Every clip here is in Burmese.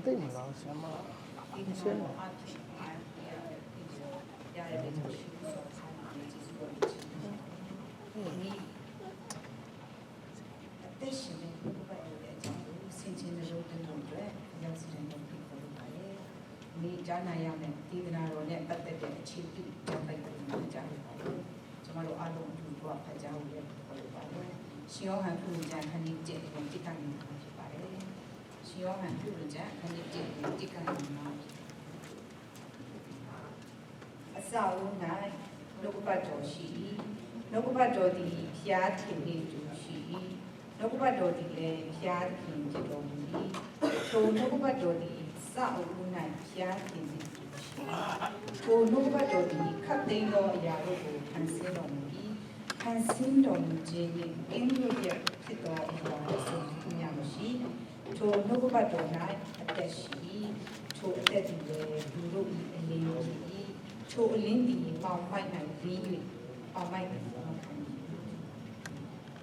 သိမလားဆရာမဒီရှင်းတယ်မှာအားဖြင့်အားရရတဲ့ချက်ရှိဆိုဆိုင်မှာကျေးဇူးတော်ကြီးဒီအသက်ရှင်တဲ့ဘုရားရဲ့အကြောင်းကိုဆင်ခြင်လို့တင်လို့အတွက်ရောက်စီတဲ့ဘုရားကိုလုပ်ပါလေ။ဒီကြားနာရမယ့်ဒီကနာတော်နဲ့ပတ်သက်တဲ့အခြေပြုကြောင်းပိုက်တဲ့ကြားရပါလို့ကျွန်တော်တို့အားလုံးအတူတူဖတ်ကြားဖို့လည်းလုပ်ပါလေ။ရှင်ယောဟန်ပြုကြံခဏကြီးတဲ့တိက္ကဏီမှာဖြစ်ပါတယ်။ရှင်ယောဟန်ပြုကြံခဏကြီးတဲ့တိက္ကဏီမှာအစအဦး၌နှုတ်ကပတ်တော်ရှိနှုတ်ကပတ်တော်သည်ဖျားထင်နေသူရှိနှုတ်ကပတ်တော်သည်လည်းဖျားထင်ဖြစ်တော်မူ၏ထိုနှုတ်ကပတ်တော်သည်စအဦး၌ဖျားထင်နေသူရှိထိုနှုတ်ကပတ်တော်သည်ခတ်သိမ်းသောအရာတို့ကိုဖန်ဆင်းတော်မူ၏ဖန်ဆင်းတော်မူခြင်းနှင့်အင်းတို့ရဲ့ဖြစ်သောအရာတို့ဆိုမြတ်မရှိထိုနှုတ်ကပတ်တော်၌အသက်ရှိထိုအသက်သည်လည်းလူတို့၏အလင်းဖြစ်၏ထိုအလင်းသည်ပေါင်မိုက်၌ပြီး၍ပေါင်မိုက်၌ခံ၏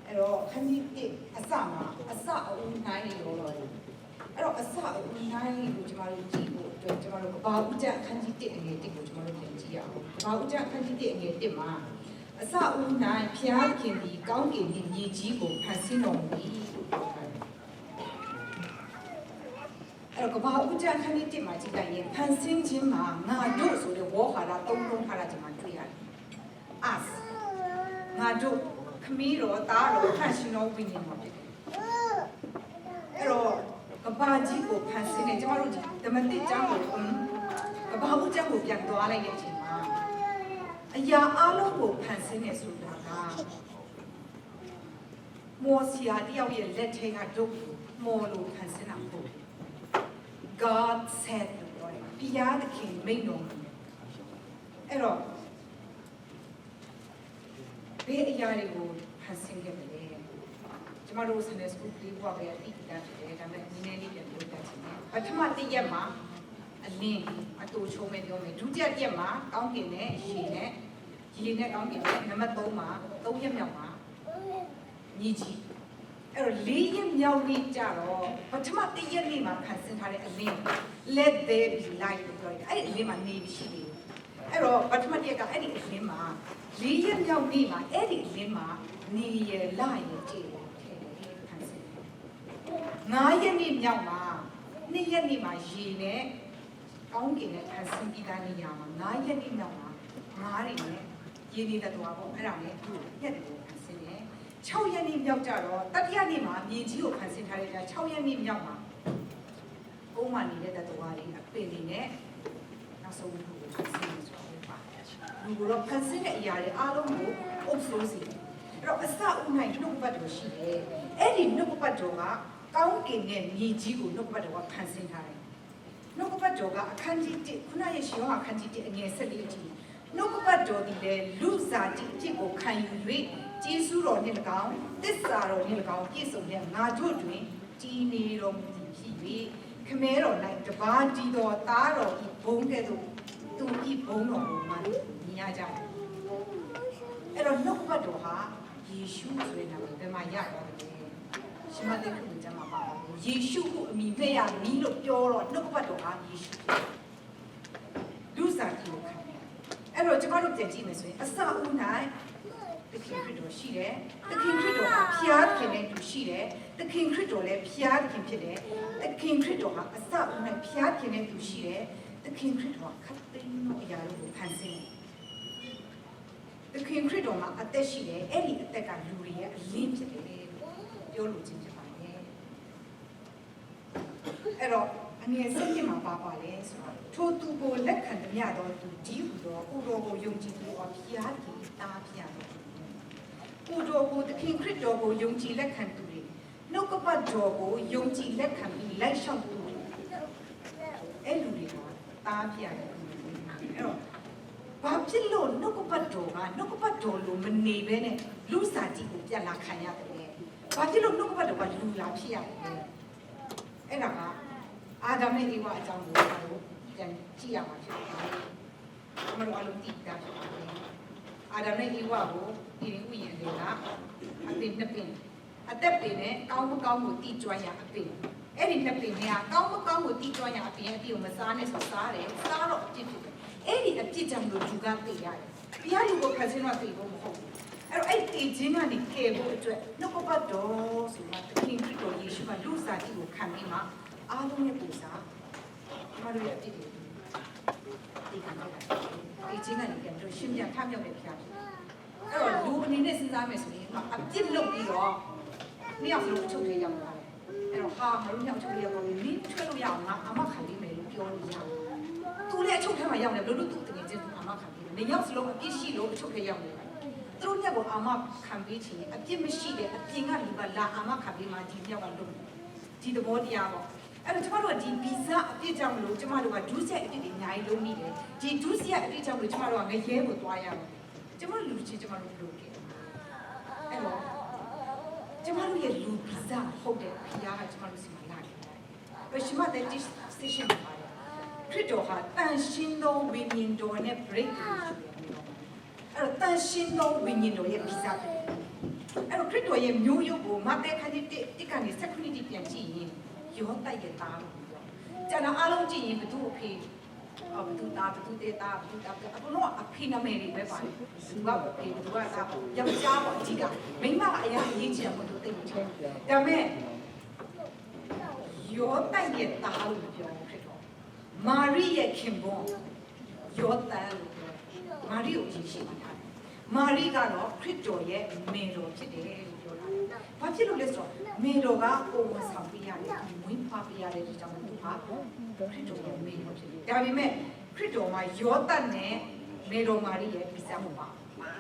အဲ့တော့ခဏတိအစမှာအစအဦးနိုင်ရောတော့အဲ့တော့အစအဦးနိုင်ကိုကျွန်တော်တို့ကြည့်ဖို့အတွက်ကျွန်တော်တို့ဘာဥကြအခန်းကြီး1အငယ်1ကိုကျွန်တော်တို့ပြန်ကြည့်ရအောင်ဘာဥကြအခန်းကြီး1အငယ်1မှာအစအဦးနိုင်ဖျားခင်သည်ကောင်းကင်နှင့်မြေကြီးကိုဖန်ဆင်းတော်မူ၏အဲ့တော့ကဘာဥကြခဏတိမှာကြည့်လိုက်ရင်ဖန်ဆင်းခြင်းမှာငါတို့ဆိုတဲ့ဝေါ်ဟာရသုံးလုံးထားတာကျွန်မတွေ့ရတယ်။ us ငါတို့ခမီးတော်သားတော်ဖန်ရှင်တော်ဝိညာဉ်တော်ဖြစ်တယ်။အဲ့တော့ကဘာကြီးကိုဖန်ဆင်းနေကျွန်တော်တို့ဓမ္မတိကျမ်းကိုကဘာဥကြကိုပြန်သွားလိုက်တဲ့အချိန်မှာအရာအလုံးကိုဖန်ဆင်းနေဆိုတာကမော်စီယာတယောက်ရဲ့လက်ထဲကတို့မော်လို့ဖန်ဆင်းတာမဟုတ်ဘူး God said ဘုရားသခင်မိန့်တော်မူအဲ့တော့ဘယ်အရာတွေကိုဖန်ဆင်းခဲ့မလဲကျမတို့ Sunday School လေးဘွားပဲအတိအကျဖြစ်တယ်ဒါပေမဲ့နည်းနည်းလေးပြန်ပြောပြချင်တယ်ပထမတစ်ရက်မှာအလင်းအတူချုံးမဲ့ပြောမယ်ဒုတိယတစ်ရက်မှာကောင်းကင်နဲ့ရေနဲ့ကောင်းကင်နဲ့နံပါတ်3မှာ3ရက်မြောက်မှာညီကြီးအဲ့တော့4ရက်မြောက်နေ့ကြတော့ပထမတစ်ရက်နေ့မှာဖန်ဆင်းထားတဲ့အလင်း let there be light လို့ပြောတယ်အဲ့ဒီအလင်းမှာနေရှိနေအဲ့တော့ပထမတစ်ရက်ကအဲ့ဒီအလင်းမှာ4ရက်မြောက်နေ့မှာအဲ့ဒီအလင်းမှာနေရလာရကြည့်တယ်ဖန်ဆင်း9ရက်နေ့မြောက်မှာ2ရက်နေ့မှာရေနဲ့ကောင်းကင်နဲ့ဖန်ဆင်းပြီးသားနေရမှာ9ရက်နေ့မြောက်မှာငါးတွေနဲ့ရေနေတဲ့သွားပေါ့အဲ့ဒါနဲ့သူ့ရက်တွေကိုဖန်ဆင်းတယ်6ရက်နေ့မြောက်ကြတော့တတိယနေ့မှာမြေကြီးကိုဖန်ဆင်းထားတဲ့6ရက်နေ့မြောက်မှာပုံမှန်နေတဲ့တသွားတွေအပင်တွေနဲ့နောက်ဆုံးကိုဖန်ဆင်းနေဆိုတော့ပါတယ်လူကတော့ဖန်ဆင်းတဲ့အရာတွေအားလုံးကိုအုပ်စိုးစီအဲ့တော့အစဦးနိုင်နှုတ်ပတ်တော်ရှိတယ်အဲ့ဒီနှုတ်ပတ်တော်ကကောင်းကင်နဲ့မြေကြီးကိုနှုတ်ပတ်တော်ကဖန်ဆင်းထားတယ်နှုတ်ပတ်တော်ကအခန်းကြီး1ခုနရဲ့ရှင်ယောဟန်အခန်းကြီး1အငယ်14အထိနှုတ်ပတ်တော်ဒီလေလူစားတိအဖြစ်ကိုခံယူ၍ကျေးဇူးတော်နှင့်၎င်းသစ္စာတော်နှင့်၎င်းပြည့်စုံတဲ့ငါတို့တွင်တည်နေတော်မူသည်ဖြစ်၍ခမဲတော်၌တပါးတည်တော်သားတော်ဤဘုံကဲ့သို့သူဤဘုံတော်ကိုမှမြင်ရကြတယ်အဲ့တော့နှုတ်ပတ်တော်ဟာယေရှုဆိုတဲ့နာမည်ဘယ်မှာရသွားလဲရှင်မသက်ခုကျမ်းမှာပါပါတယ်ယေရှုကိုအမိမဲ့ရမီးလို့ပြောတော့နှုတ်ပတ်တော်ဟာယေရှုလူစားတိကိုခံအဲ့တော့ကျွန်တော်တို့ပြန်ကြည့်မယ်ဆိုရင်အစဦး၌သခင်ခရစ်တော်ရှိတယ်သခင်ခရစ်တော်ဟာဖျားခင်နဲ့သူရှိတယ်သခင်ခရစ်တော်လည်းဖျားခင်ဖြစ်တယ်သခင်ခရစ်တော်ဟာအစဦး၌ဖျားခင်နဲ့သူရှိတယ်သခင်ခရစ်တော်ခတ်သိမ်းသောအရာတို့ကိုဖန်ဆင်းတယ်သခင်ခရစ်တော်မှာအသက်ရှိတယ်အဲ့ဒီအသက်ကလူတွေရဲ့အလင်းဖြစ်တယ်ပြောလို့ချင်းဖြစ်ပါတယ်အဲ့တော့အငယ်စင်းမှာပါလဲဆိုတော့ထိုသူကိုလက်ခံမြတ်တော်သူဒီဟူသောဥတော်ကိုယုံကြည်သူအဖျားကြီးတားဖျားတော်ဥတော်ကိုသခင်ခရစ်တော်ကိုယုံကြည်လက်ခံသူတွေနှုတ်ကပတ်တော်ကိုယုံကြည်လက်ခံပြီးလိုက်လျှောက်သူတွေအဲ့လူတွေကတားဖျားတယ်အဲ့တော့ဘာဖြစ်လို့နှုတ်ကပတ်တော်ကနှုတ်ကပတ်တော်လိုမနေဘဲနဲ့လူစားကြီးကိုပြန်လာခံရတယ်ဘာဖြစ်လို့နှုတ်ကပတ်တော်ကလူလာဖြစ်ရတယ်အဲ့ဒါကအာဒမ်နဲ့ဧဝအကြောင်းကိုပြန်ကြည့်ရမှာဖြစ်ပါတယ်။ကျွန်တော်တို့အလုံးသိတာဖြစ်ပါတယ်။အာဒမ်နဲ့ဧဝကိုဒီရင်ဥယျာဉ်တွေကအပင်နှစ်ပင်အသက်ပင်နဲ့ကောင်းမကောင်းကိုတည်ကျွမ်းရအပင် အဲ့ဒီနှစ်ပင်တွေကကောင်းမကောင်းကိုတီးကျွမ်းရအပြင်အတီးကိုမစားနဲ့ဆိုစားတယ်စားတော့အပြစ်ဖြစ်တယ်အဲ့ဒီအပြစ်ကြောင့်လို့လူကသိရတယ်တရားလူကိုခက်စင်းတော့သိဖို့မဟုတ်ဘူးအဲ့တော့အဲ့ဒီချင်းကနေကဲဖို့အတွက်နှုတ်ကပတ်တော်ဆိုတာသခင်ခရစ်တော်ယေရှုကလူစားတိကိုခံပြီးမှအားလုံးရဲ့ပူစားကျမတို့ရဲ့အပြစ်တွေဒီကံတော့ဒီချင်းကနေပြန်လို့ရှင်းပြထမြောက်တဲ့ဖျားဖြစ်အဲ့တော့လူအနေနဲ့စဉ်းစားမယ်ဆိုရင်အပြစ်လုပ်ပြီးတော့နှစ်ယောက်လုံးချုပ်ထဲရောက်လာတယ်အဲ့တော့ဟာငါတို့နှစ်ယောက်ချုပ်ထဲရောက်တော့နင်းထွက်လို့ရအောင်ငါအမခံလိမ့်မယ်လို့ပြောလို့ရတယ်သူလည်းအချုပ်ထဲမှာရောက်နေဘယ်လိုသူ့တကယ်ချင်းသူအမခံပြီးနေရောက်စလုံးအပြစ်ရှိလို့အချုပ်ထဲရောက်နေတယ်သူတို့ညက်ကိုအာမခံပေးချင်အပြစ်မရှိတဲ့အပြင်ကလူကလာအာမခံပေးမှဒီမြောက်ကလုံးဒီသဘောတရားပေါ့အဲ့တော့ကျမတို့ကဒီဗီဇအပြစ်ကြောင့်မလို့ကျမတို့ကဒုစရိုက်အပြစ်တွေအများကြီးလုံးမိတယ်ဒီဒုစရိုက်အပြစ်ကြောင့်လို့ကျမတို့ကငရဲကိုသွားရမယ်ကျမတို့လူချင်းကျမတို့လုပ်ခဲ့အဲ့တော့ကျမတို့ရဲ့လူဗီဇဟုတ်တဲ့ဖခင်ကကျမတို့စီမှာလာတယ်ဘယ်ရှိမှတဲ့ station မှာခရစ်တော်ဟာတန်ရှင်းသောဝိညာဉ်တော်နဲ့ break ကိုရှိတယ်အဲ့တော့တန်ရှင်းသောဝိညာဉ်တော်ရဲ့ဗီဇဖြစ်တယ်အဲ့တော့ခရစ်တော်ရဲ့မျိုးရုပ်ကိုမဿဲခန်းကြီးတစ်ကနေစက္ကူနီတီပြန်ကြည့်ရင်ယောသရဲ့သားလို့ပြောကျန်တာအားလုံးကြည့်ရင်ဘသူအဖေဘသူသားဘသူတဲ့သားဘသူသားအကုန်လုံးအဖေနာမည်တွေပဲပါတယ်ဘသူကအဖေဘသူကသားယောက်ျားပေါ့အကြီးကမိန်းမကအရာအရေးကြီးတယ်ဘသူသိတယ်ဒါပေမဲ့ယောသရဲ့သားလို့ပြောခရစ်တော်မာရိရဲ့ခင်ပွန်းယောသလို့ပြောမာရိကိုကြီးရှိပါတယ်မာရိကတော့ခရစ်တော်ရဲ့မေတော်ဖြစ်တယ်လို့ပြောတာ။ဘာဖြစ်လို့လဲဆိုတော့မေတော်ကပုံမဆောင်ပြရတယ်၊ဝင်းပါပြရတယ်ဒီကြောင့်သူဟာခရစ်တော်ရဲ့မေတော်ဖြစ်တယ်။ဒါပေမဲ့ခရစ်တော်မှာယောသတ်နဲ့မေတော်မာရိရဲ့ဗီဇမှုပါ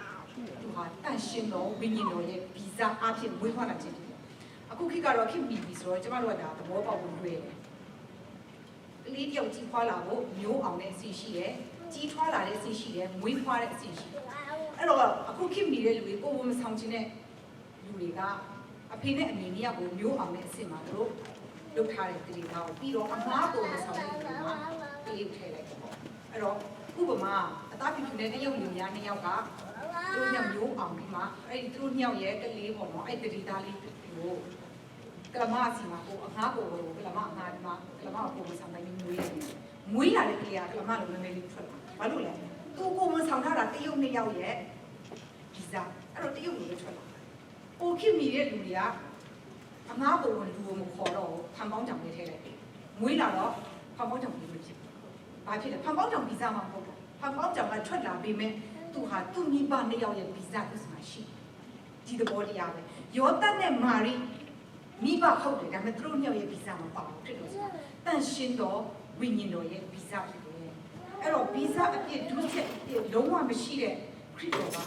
။သူဟာတန်ရှင်တော်ဝိညာဉ်တော်ရဲ့ဗီဇအဖြစ်ဝေးခွာလာခြင်းဖြစ်တယ်။အခုခေတ်ကတော့ခင်ပြီဆိုတော့ကျမတို့ကဒါသဘောပေါက်လို့တွေ့တယ်။ကလေးတယောက်ကြီးခွာလာဖို့မျိုးအောင်တဲ့အစီရှိတယ်။ကြီးထွားလာတဲ့အစီရှိတယ်။မွေးဖွားတဲ့အစီရှိတယ်။အဲ့တော့အခုခင်နေတဲ့လူတွေကိုယ်မဆောင်ခြင်းတဲ့လူတွေကအဖေနဲ့အမေနှစ်ယောက်ကိုမျိုးအောင်တဲ့အစ်စ်မှာတို့လုပ်ထားတဲ့တတိထားကိုပြီးတော့အမားကိုမဆောင်တဲ့လူကပြေးထည့်လိုက်တယ်ပေါ့အဲ့တော့ဥပမာအသားဖြူဖြူနဲ့တရုတ်လူများနှစ်ယောက်ကတို့ညမျိုးအောင်ပြီးမှအဲ့ဒီသူတို့နှစ်ယောက်ရဲ့ကလေးပေါ့နော်အဲ့တတိသားလေးကိုကလမစီမှာကိုအငားကိုကလမအငားဒီမှာကလမကိုမဆောင်တိုင်းမွေးရတယ်မွေးလာတဲ့ကလေးကကလမလိုမဲမဲလေးထွက်လာဘာလို့လဲသူကိုမဆောင်ထားတာတရုတ်နှစ်ယောက်ရဲ့ဗီဇအဲ့တော့တရုတ်လူတွေထွက်လာအိုခင်မီတဲ့လူတွေကအငားကိုလူကိုမခေါ်တော့ဖန်ပေါင်းကြောင်လေးထဲလိုက်မွေးလာတော့ဖန်ပေါင်းကြောင်လေးမဖြစ်ဘူးဘာဖြစ်လဲဖန်ပေါင်းကြောင်ဗီဇမှာမဟုတ်ဘူးဖန်ပေါင်းကြောင်ကထွက်လာပေမဲ့သူဟာသူ့မိဘနှစ်ယောက်ရဲ့ဗီဇဥစ္စာရှိဒီသဘောတရားပဲယောသတ်နဲ့မာရိမိဘဟုတ်တယ်ဒါပေမဲ့သူတို့နှစ်ယောက်ရဲ့ဗီဇမှာပါဘူးဖြစ်လို့ဆိုတာတန်ရှင်းတော်ဝိညာဉ်တော်ရဲ့ဗီဇဖြစ်တယ်အဲ့တော့ဗီဇအပြည့်ဒုစရိုက်လုံးဝမရှိတဲ့ခရစ်တော်က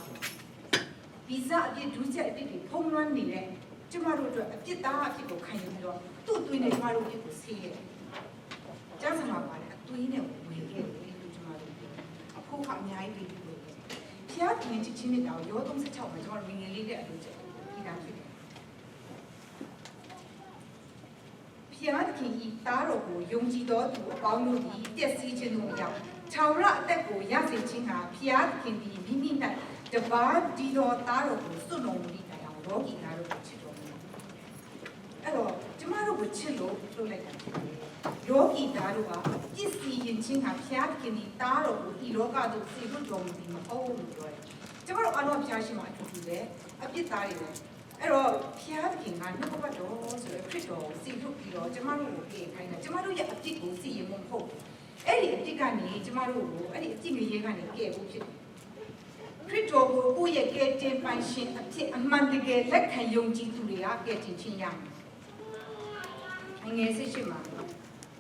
ဗီဇအပြည့်ဒုစရိုက်အပြည့်တွေဖုံးလွှမ်းနေတဲ့ကျမတို့အတွက်အပြစ်သားအဖြစ်ကိုခံယူပြီးတော့သူ့အသွေးနဲ့ကျမတို့အပြစ်ကိုဆေးရတယ်။ကျမ်းစာမှာပါတယ်အသွေးနဲ့ဝင်ခဲ့တယ်လို့ကျမတို့ပြော။အဖို့ကအများကြီးပြီးလို့ဖျားပြင်ချင်းနဲ့တောင်ရော36မှာကျမတို့ငငယ်လေးတဲ့အလုပ်ချက်ဒီတာဖြစ်တယ်။ဖျားခင်ဤသားတော်ကိုယုံကြည်သောသူအပေါင်းတို့သည်ပျက်စီးခြင်းတို့မရောက်ခြောက်ရအသက်ကိုရစေခြင်းဟာဖျားခင်သည်မိမိ၌တပါးဒီတော်သားတော်ကိုစွန့်တော်မူသည့်တိုင်အောင်လောကီသားတို့ကိုချစ်တော်မူအဲ့တော့ကျမတို့ကိုချစ်လို့လုပ်လိုက်တာလောကီသားတို့ကပစ္စည်းရင်ချင်းဟာဖျားခင်သည်သားတော်ကိုဒီလောကသို့စေလွှတ်တော်မူသည်မဟုတ်လို့ပြောတယ်ကျမတို့အလုံးဖျားရှိမှအထူးတူတယ်အပြစ်သားတွေပဲအဲ့တော့ဖျားခင်ကနှုတ်ဘတ်တော်ဆိုရယ်ခရစ်တော်ကိုစေလွှတ်ပြီးတော့ကျမတို့ကိုပြေခိုင်းတယ်ကျမတို့ရဲ့အပြစ်ကိုစီရင်မှုမဟုတ်အဲ့ဒီအပြစ်ကနေကျမတို့ကိုအဲ့ဒီအပြစ်ငရေကနေကယ်ဖို့ဖြစ်တယ်ခရစ်တော်ကိုကိုယ့်ရဲ့ကယ်တင်ပိုင်ရှင်အဖြစ်အမှန်တကယ်လက်ခံယုံကြည်သူတွေကကယ်တင်ခြင်းရမယ်ငယ်စစ်ရှိမှာ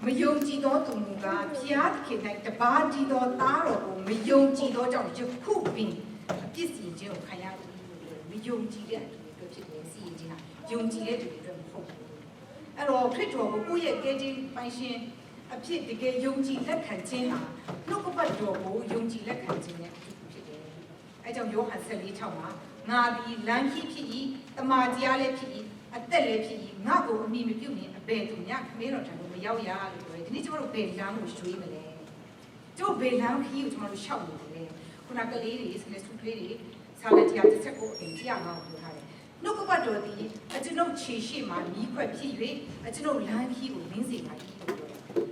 မယုံကြည်သောသူကဖျားခင်၌တပါးတည်သောသားတော်ကိုမယုံကြည်သောကြောင့်ယခုပင်အပြစ်စီခြင်းကိုခံရတယ်မယုံကြည်တဲ့သူတွေဖြစ်တယ်စီရင်ခြင်းဟာယုံကြည်တဲ့သူတွေအတွက်မဟုတ်ဘူးအဲ့တော့ခရစ်တော်ကိုကိုယ့်ရဲ့ကယ်တင်ပိုင်ရှင်အဖြစ်တကယ်ယုံကြည်လက်ခံခြင်းဟာနှုတ်ကပတ်တော်ကိုယုံကြည်လက်ခံခြင်းနဲ့အဲကြောင့်ယောဟန်14:6မှာငါသည်လမ်းကြီးဖြစ်၏တမာတရားလည်းဖြစ်၏အသက်လည်းဖြစ်၏ငါကိုအမိမပြုတ်ရင်အဘယ်သူများခမေးတော်ထံကိုမရောက်ရလို့ပြောတယ်ဒီနေ့ကျွန်တော်တို့ဘယ်လမ်းကိုရွှေ့မလဲကျို့ဘယ်လမ်းခီးကိုကျွန်တော်တို့ရှောက်နေတယ်ခုနကလေးတွေစနေစုကလေးတွေဆာလက်တရားတစ်ချက်ကိုအရင်ကြည့်ရအောင်ပြောထားတယ် နှုတ်ကပတ်တော်ဒီအကျွန်ုပ်ခြေရှိမှမိခွက်ဖြစ်၍အကျွန်ုပ်လမ်းခီးကိုလင်းစေပါ၏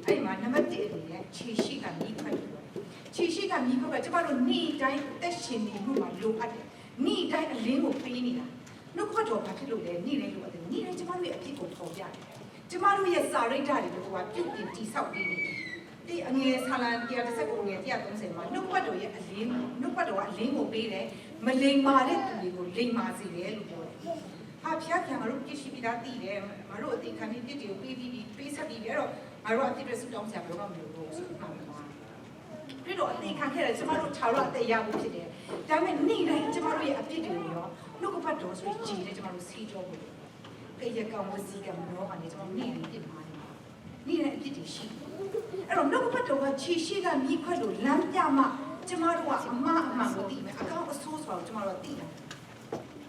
အဲ့မှာနံပါတ်1အနေနဲ့ခြေရှိကမိခွက်ခြေရှိကမိခွက်ကကျမတို့နေ့တိုင်းတက်ရှင်နေမှုမှာလိုအပ်တယ်နေ့တိုင်းအလင်းကိုပေးနေတာနှုတ်ကပတ်တော်ဘာဖြစ်လို့လဲနေ့တိုင်းလိုအပ်တယ်နေ့တိုင်းကျမတို့ရဲ့အဖြစ်ကိုပေါ်ပြတယ်ကျမတို့ရဲ့စာရိတ္တတွေကိုကပြုတ်ပြင်တိဆောက်ပေးနေတယ်ဒီအငယ်ဆာလံ119ငယ်130မှာနှုတ်ပတ်တော်ရဲ့အလင်းနှုတ်ပတ်တော်ကအလင်းကိုပေးတယ်မလိမ္မာတဲ့သူတွေကိုလိမ္မာစေတယ်လို့ပြောတယ်။ဟာဖျားဖျားငါတို့ပြည့်ရှိပြီးသားတည်တယ်ငါတို့အသေးခံပြီးပြည့်တွေကိုပေးဆက်ပြီးအဲ့တော့ငါတို့အတိတ်ရဲ့ဆူတောင်းစရာဘယ်တော့မှမလိုဘူးဆိုမှမှာ။ပြီးတော့အသေးခံခဲ့တယ်ကျမတို့ခြာတော့အသေးရဖို့ဖြစ်တယ်။ဒါပေမဲ့နေ့တိုင်းကျမတို့ရဲ့အပြစ်တွေရောနှုတ်ကပတ်တော်ဆိုရင်ကြည်တယ်ကျမတို့စီးကြောဖို့။ကြရကောင်ဝစီကမလို့ကနေကျမတို့နေ့တိုင်းပြစ်မှာနေ။နေ့တိုင်းအပြစ်တွေရှိတယ်။အဲ့တော့နှုတ်ကပတ်တော်ကခြေရှိကမိခွက်လို့လမ်းပြမှကျမတို့ကအမှားကိုသိမယ်အကောင့်အဆိုးဆိုတော့ကျမတို့သိတယ်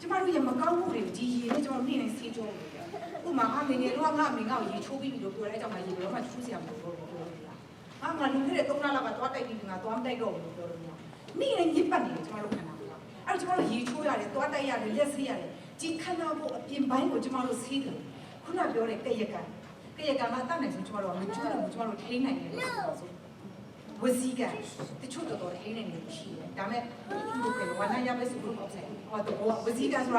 ကျမတို့ရဲ့မကောင်းမှုတွေဒီရေနဲ့ကျမတို့နေ့တိုင်းစီးကြောလို့ဥမာအမေငယ်တော့ငါအမေငါ့ကိုရေချိုးပြီးပြီလို့ပြောတဲ့အကြောင်းမှရေဘယ်တော့မှချိုးစရာမလိုဘူးပြောလို့လားငါလူခဲ့တဲ့3လလောက်ကသွားတိုက်ပြီးငါသွားမတိုက်တော့ဘူးလို့ပြောလို့မရနေ့တိုင်းညစ်ပတ်နေတယ်ကျမတို့ခန္ဓာကိုယ်အဲ့တော့ကျမတို့ရေချိုးရတယ်သွားတိုက်ရတယ်လက်ဆေးရတယ်ဒီခန္ဓာကိုယ်အပြင်ပိုင်းကိုကျမတို့ဆေးတယ်ခုနပြောတဲ့ကရကံကတတ်နိုင်ဆိုကျမတို့ကမချိုးလို့ကျမတို့ထိန်းနိုင်တယ်လို့ဆိုဝစီကတချို့တော်ထိန်းနေနေရှိတယ်ဒါမဲ့ဒီလိုကဝနာရမယ်ဆိုလို့ပေါ့ဆိုင်ဟောတော့ဝစီကဆိုတ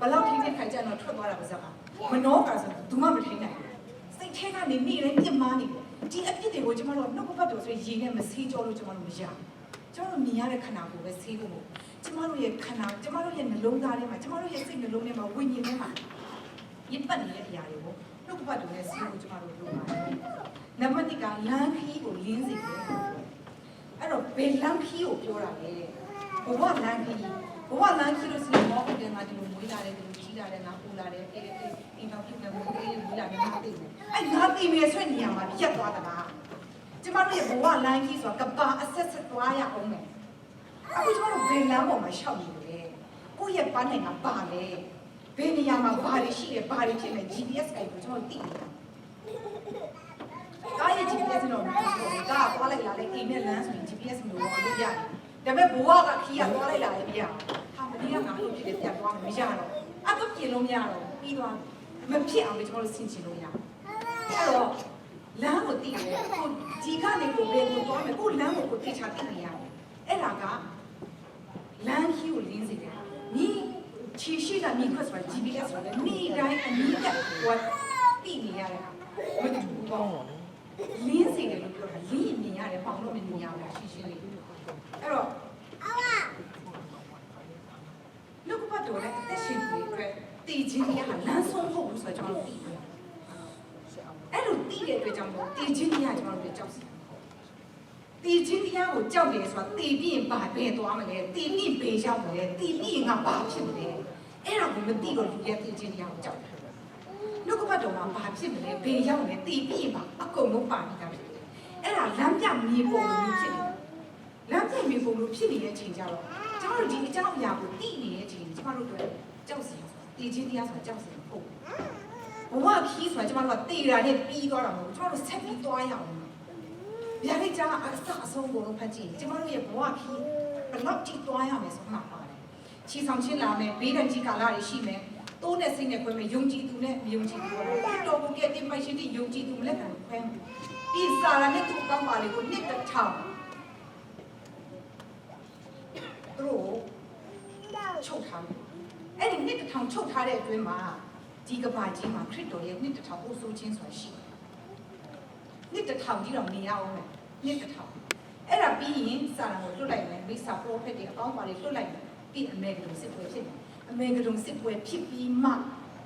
ာဘလောက်ထိန်းနေခိုင်ကြတော့ထွက်သွားတာပါစကားမနှောကဆိုသူမှမထိန်းနိုင်ဘူးစိတ်ထဲကနေနေတိုင်းပြစ်မှားနေတယ်ဒီအပြစ်တွေကိုကျမတို့နှုတ်ပတ်တော်ဆိုရေနဲ့မဆေးကြောလို့ကျမတို့မရကျမတို့မြင်ရတဲ့ခန္ဓာကိုယ်ပဲဆေးဖို့မို့ကျမတို့ရဲ့ခန္ဓာကျမတို့ရဲ့နှလုံးသားထဲမှာကျမတို့ရဲ့စိတ်နှလုံးထဲမှာဝိညာဉ်ထဲမှာရစ်ပတ်နေတဲ့အရာတွေကိုနှုတ်ပတ်တော်နဲ့ဆေးဖို့ကျမတို့လုပ်ပါတယ်နံပါတ်1ကလမ်းခီးကိုလင်းစေတယ်အဲ့တော့ဘယ်လမ်းခီးကိုပြောတာလဲဘဝလမ်းခီးလို့ဆိုရင်မောဟုတ်တယ်ငါဒီလိုမွေးလာတယ်ဒီလိုကြီးလာတယ်ငါပူလာတယ်အေးအိမ်တော်ပြုတ်တယ်မွေးလာတယ်ငါသိတယ်အဲ့ငါသိမယ်ဆိုတဲ့နေရာမှာပြတ်သွားတာလားကျမတို့ရဲ့ဘဝလမ်းခီးဆိုတာကပါအဆက်ဆက်သွားရအောင်မယ်အခုကျမတို့ဘယ်လမ်းပေါ်မှာရှောက်နေလဲကိုယ့်ရဲ့ပန်းနိုင်ကပါလဲဘယ်နေရာမှာဘာတွေရှိလဲဘာတွေဖြစ်လဲ GPS ကိုကျမတို့သိနေတာကားရဲ့ GPS တော့မဟုတ်ဘူးကားသွားလိုက်လာလိုက်အိမ်နဲ့လမ်းဆိုရင် GPS မျိုးတော့လုပ်ရတယ်ဒါပေမဲ့ဘဝကခီးကသွားလိုက်လာတယ်ပြရဟာမင်းကငါ့ကိုဖြစ်တယ်ပြတ်သွားမယ်မရတော့အဲ့တော့ပြင်လို့မရတော့ပြီးသွားမဖြစ်အောင်လေကျွန်တော်တို့ဆင်ခြင်လို့ရအဲ့တော့လမ်းကိုသိတယ်ကိုဒီကနေကိုဘယ်ကိုသွားမယ်ကိုလမ်းကိုသိချသိနေရတယ်အဲ့ဒါကလမ်းခီးကိုလင်းစေတယ်ညီချီရှိကမိခွတ်ဆိုတာ GPS ဆိုတာနေ့တိုင်းအနည်းကဟိုသိနေရတယ်မတူဘူးပေါ့လင်းစေတယ်လို့ပြောတာလင်းမြင်ရတယ်ပေါင်လို့မမြင်ရဘူးရှင်းလေးအဲ့တော့လူကပတ်တော်လည်းအသက်ရှင်နေအတွက်တည်ခြင်းတရားကလမ်းဆုံးဖို့လို့ဆိုတော့ကျွန်တော်သိတယ်အဲ့လိုသိတဲ့အတွက်ကြောင့်တည်ခြင်းတရားကျွန်တော်တို့ကြောက်စရာတည်ခြင်းတရားကိုကြောက်တယ်ဆိုတာတည်ပြီးရင်ဘာပဲသွားမလဲတည်ပြီးဘေးရောက်မလဲတည်ပြီးရင်ငါဘာဖြစ်မလဲအဲ့ဒါကိုမသိတော့လူရဲ့တည်ခြင်းတရားကိုကြောက်တယ်နှုတ်ကပတ်တော်မှာဘာဖြစ်မလဲဘေးရောက်မယ်တည်ပြီးရင်အကုန်လုံးပါနေတာဖြစ်တယ်အဲ့ဒါလမ်းပြမြေပုံလို့ဖြစ်တယ်လမ်းပြမြေပုံလို့ဖြစ်နေတဲ့အချိန်ကျတော့ကျမတို့ဒီအကြောင်းအရာကိုသိနေတဲ့အချိန်ကျမတို့တို့ကြောက်စရာတည်ခြင်းတရားဆိုတာကြောက်စရာမဟုတ်ဘူးဘဝခီးဆိုတာကျမတို့ကတည်တာနဲ့ပြီးသွားတာမဟုတ်ဘူးကျမတို့ဆက်ပြီးသွားရအောင်ဗျာဒိတ်ကြားအစအဆုံးကိုဖတ်ကြည့်ကျမတို့ရဲ့ဘဝခီးဘယ်လောက်ကြည့်သွားရမယ်ဆိုမှပါတယ်ချီဆောင်ချင်းလာမယ်ဘေးဒဏ်ကြီးကာလတွေရှိမယ်တိုးနဲ့စိတ်နဲ့ခွဲမယ်ယုံကြည်သူနဲ့မယုံကြည်သူတော့ဘုကဲတင်ပိုင်ရှင်တွေယုံကြည်သူလက်ခံခွဲပြီးစာရနဲ့သူ့ကောင်းပါလေကိုနှစ်တစ်ထောင်သူတို့ချုပ်ထားတယ်အဲ့ဒီနှစ်တစ်ထောင်ချုပ်ထားတဲ့အတွင်းမှာဒီကဘာကြီးမှာခရစ်တော်ရဲ့နှစ်တစ်ထောင်အိုးဆိုးခြင်းဆိုတာရှိတယ်နှစ်တစ်ထောင်ကြီးတော့နေရအောင်မယ်နှစ်တစ်ထောင်အဲ့ဒါပြီးရင်စာရကိုလွတ်လိုက်မယ်မိစ္ဆာပရောဖက်တွေအပေါင်းပါတွေလွတ်လိုက်မယ်ပြီးအမေကတော်စစ်ပွဲဖြစ်တယ်အမေကတော်စစ်ပွဲဖြစ်ပြီးမ